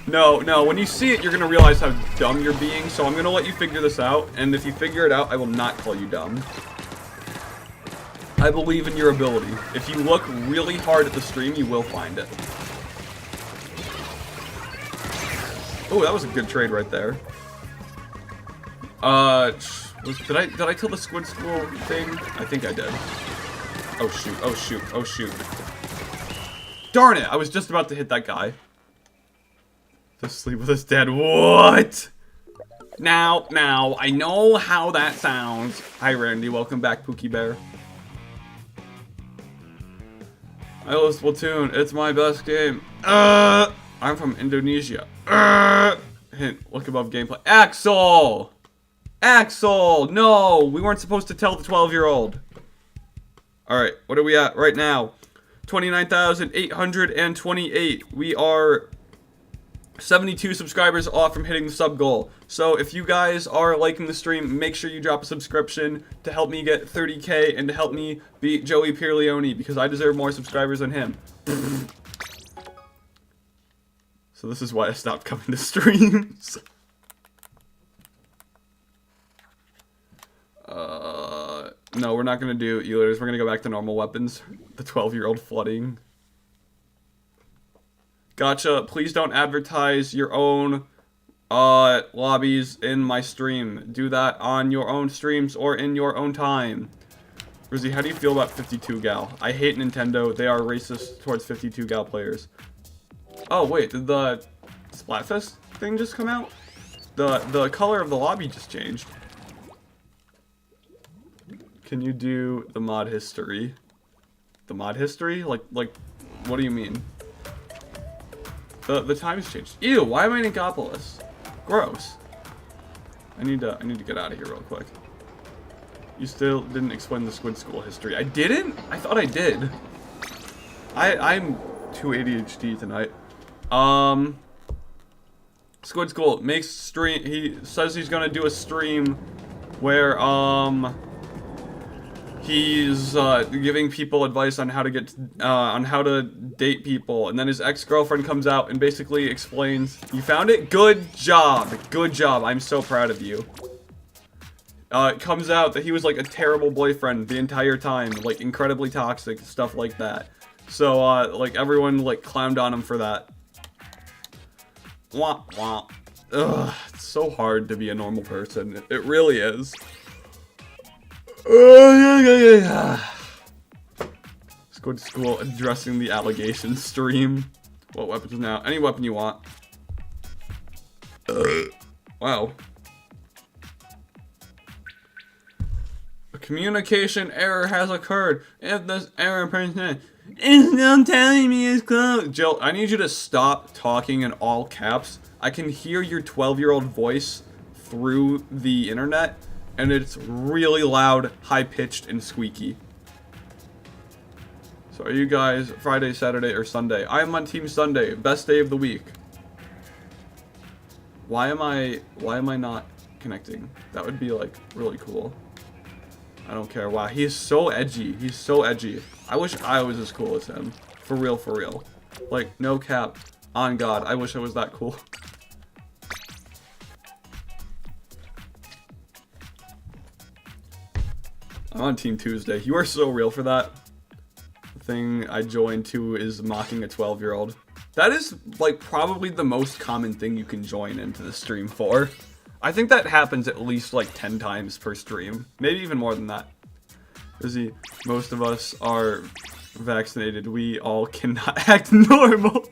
No, when you see it, you're gonna realize how dumb you're being, so I'm gonna let you figure this out, and if you figure it out, I will not call you dumb. I believe in your ability. If you look really hard at the stream, you will find it. Oh, that was a good trade right there. Did I tell the Squid School thing? I think I did. Oh shoot. Darn it, I was just about to hit that guy. To sleep with his dad. What? Now, I know how that sounds. Hi, Randy. Welcome back, Pookie Bear. I love Splatoon. It's my best game. I'm from Indonesia. Hint. Look above gameplay. Axel! No! We weren't supposed to tell the 12-year-old. Alright, what are we at right now? 29,828. We are 72 subscribers off from hitting the sub goal. So if you guys are liking the stream, make sure you drop a subscription to help me get 30K and to help me beat Joey Pierleone because I deserve more subscribers than him. So this is why I stopped coming to streams. No, we're not gonna do Eulers. We're gonna go back to normal weapons. The 12-year-old flooding. Gotcha. Please don't advertise your own lobbies in my stream. Do that on your own streams or in your own time. Rizzy, how do you feel about 52 gal? I hate Nintendo. They are racist towards 52 gal players. Oh wait, did the Splatfest thing just come out? The color of the lobby just changed. Can you do the mod history? The mod history? Like, what do you mean? The time's changed. Ew, why am I in Nicopolis? Gross. I need to get out of here real quick. You still didn't explain the Squid School history. I didn't? I thought I did. I'm too ADHD tonight. Squid School makes stream. He says he's gonna do a stream where he's giving people advice on how to get on how to date people, and then his ex-girlfriend comes out and basically explains, "You found it? Good job, good job. I'm so proud of you." It comes out that he was like a terrible boyfriend the entire time, like incredibly toxic, stuff like that. So like everyone like clowned on him for that. Wah wah. Ugh, it's so hard to be a normal person. It really is. Squid School addressing the allegation stream. What weapons now? Any weapon you want. Wow. A communication error has occurred. If this error persists, it's not telling me it's closed. Jill, I need you to stop talking in all caps. I can hear your 12-year-old voice through the internet, and it's really loud, high-pitched, and squeaky. So are you guys Friday, Saturday, or Sunday? I'm on Team Sunday. Best day of the week. Why am I not connecting? That would be like really cool. I don't care. Wow, he's so edgy. He's so edgy. I wish I was as cool as him. For real, for real. Like, no cap. On God, I wish I was that cool. I'm on Team Tuesday. You are so real for that. The thing I joined to is mocking a 12-year-old. That is, like, probably the most common thing you can join into the stream for. I think that happens at least, like, 10 times per stream. Maybe even more than that. Izzy, most of us are vaccinated. We all cannot act normal.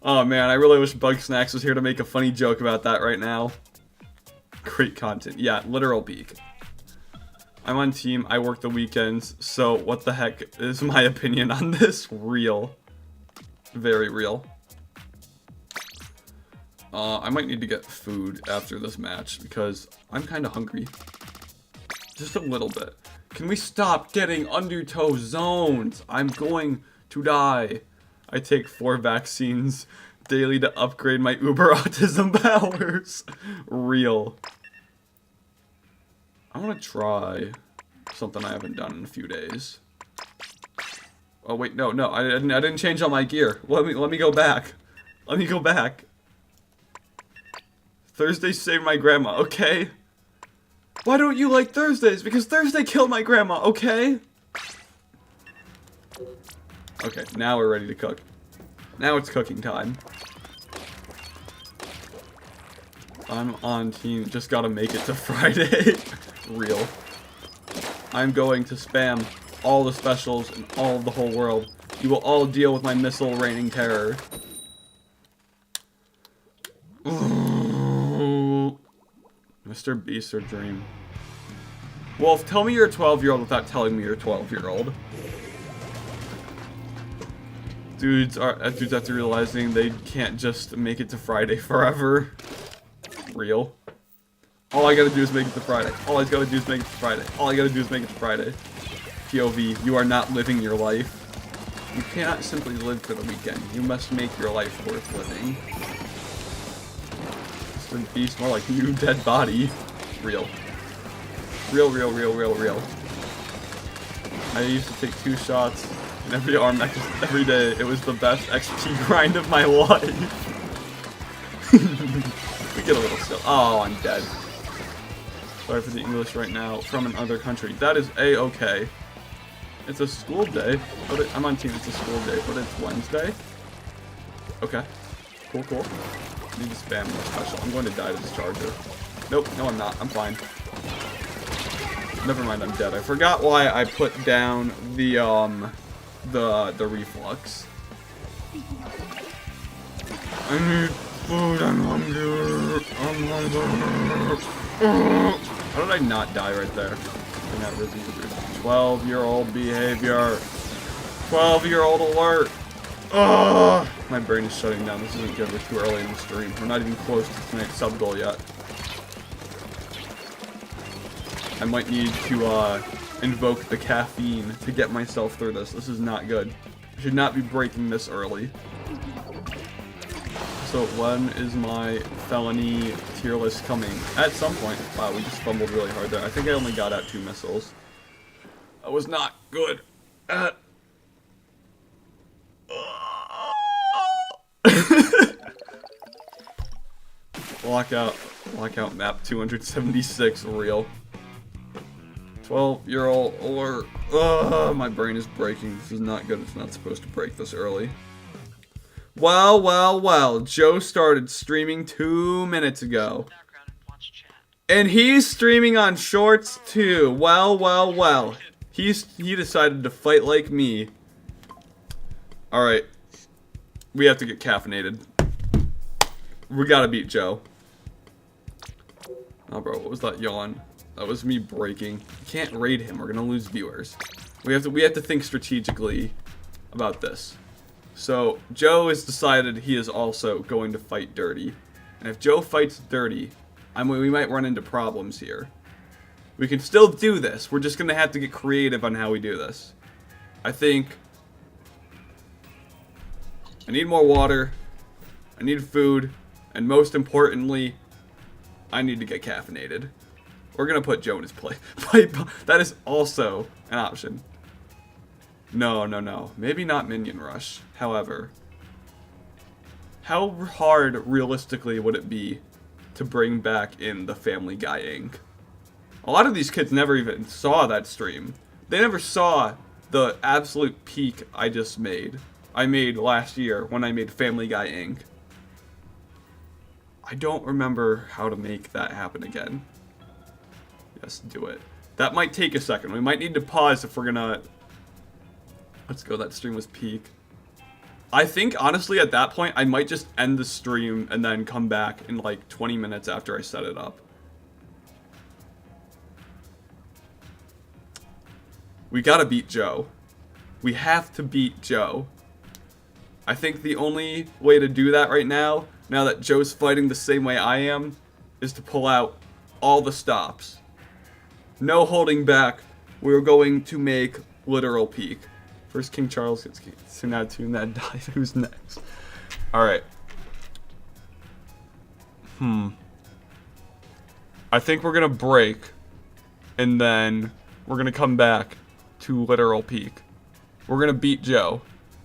Oh, man, I really wish Bug Snacks was here to make a funny joke about that right now. Great content. Yeah, literal peak. I'm on team, I work the weekends, so what the heck is my opinion on this? Real. Very real. I might need to get food after this match, because I'm kind of hungry. Just a little bit. Can we stop getting undertow zones? I'm going to die. I take 4 vaccines daily to upgrade my uber autism powers. Real. I want to try something I haven't done in a few days. Oh wait, no, I didn't change all my gear. Let me go back. Let me go back. Thursday saved my grandma, okay? Why don't you like Thursdays? Because Thursday killed my grandma, okay? Okay, now we're ready to cook. Now it's cooking time. I'm on team, just gotta make it to Friday. Real. I'm going to spam all the specials in all of the whole world. You will all deal with my missile raining terror. Mr. Beast or Dream. Wolf, tell me you're a 12-year-old without telling me you're a 12-year-old. Dudes after realizing they can't just make it to Friday forever. Real. All I gotta do is make it to Friday. All I gotta do is make it to Friday. All I gotta do is make it to Friday. POV, you are not living your life. You cannot simply live for the weekend. You must make your life worth living. Mr. Beast, more like new dead body. Real. Real. I used to take 2 shots in every arm every day. It was the best XP grind of my life. We get a little still. Oh, I'm dead. Sorry for the English right now from another country. That is A-okay. It's a school day. But I'm on team. It's a school day, but it's Wednesday. Okay. Cool. I need to spam my special. I'm going to die to this charger. Nope. No, I'm not. I'm fine. Never mind. I'm dead. I forgot why I put down the reflux. I need food. I'm hungry. How did I not die right there? 12-year-old behavior. 12-year-old alert. Ugh. My brain is shutting down. This isn't good. We're too early in the stream. We're not even close to tonight's sub goal yet. I might need to invoke the caffeine to get myself through this. This is not good. I should not be breaking this early. So when is my felony tier list coming? At some point. Wow, we just fumbled really hard there. I think I only got out 2 missiles. I was not good at... Lockout map 276 real. 12-year-old alert. My brain is breaking. This is not good. It's not supposed to break this early. Well. Joe started streaming 2 minutes ago. And he's streaming on shorts too. Well. He decided to fight like me. Alright. We have to get caffeinated. We gotta beat Joe. Oh, bro, what was that yawn? That was me breaking. Can't raid him. We're gonna lose viewers. We have to think strategically about this. So Joe has decided he is also going to fight dirty, and if Joe fights dirty, we might run into problems here. We can still do this. We're just gonna have to get creative on how we do this. I think I need more water. I need food, and most importantly, I need to get caffeinated. We're gonna put Joe in his play. That is also an option. No. Maybe not Minion Rush. However, how hard realistically would it be to bring back in the Family Guy Inc? A lot of these kids never even saw that stream. They never saw the absolute peak I just made. I made last year when I made Family Guy Inc. I don't remember how to make that happen again. Yes, do it. That might take a second. We might need to pause if we're gonna... Let's go, that stream was peak. I think, honestly, at that point, I might just end the stream and then come back in like 20 minutes after I set it up. We gotta beat Joe. We have to beat Joe. I think the only way to do that right now that Joe's fighting the same way I am, is to pull out all the stops. No holding back. We're going to make literal peak. First King Charles gets Tune that dies. Who's next? Alright. I think we're gonna break, and then we're gonna come back to literal peak. We're gonna beat Joe.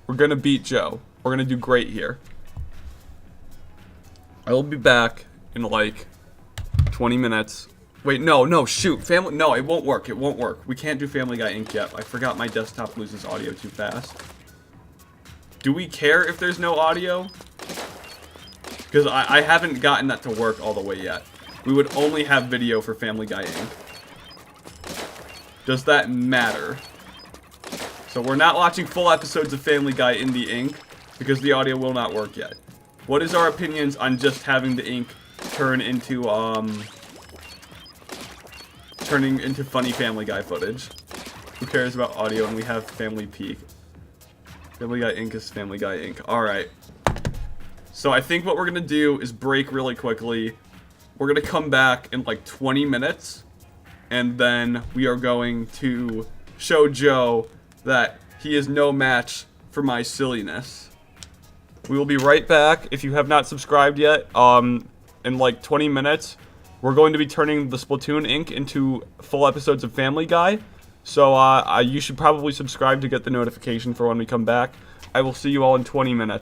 We're gonna beat Joe. We're gonna do great here. I will be back in like 20 minutes. Wait, no, shoot. No, it won't work. It won't work. We can't do Family Guy Inc. yet. I forgot my desktop loses audio too fast. Do we care if there's no audio? Because I haven't gotten that to work all the way yet. We would only have video for Family Guy Inc. Does that matter? So we're not watching full episodes of Family Guy in the Inc. because the audio will not work yet. What is our opinions on just having the ink turn into, turning into funny Family Guy footage? Who cares about audio when we have Family Peak? Family Guy Inc. is Family Guy Inc. Alright. So I think what we're gonna do is break really quickly. We're gonna come back in like 20 minutes. And then we are going to show Joe that he is no match for my silliness. We will be right back. If you have not subscribed yet, in like 20 minutes, we're going to be turning the Splatoon Inc. into full episodes of Family Guy. So you should probably subscribe to get the notification for when we come back. I will see you all in 20 minutes.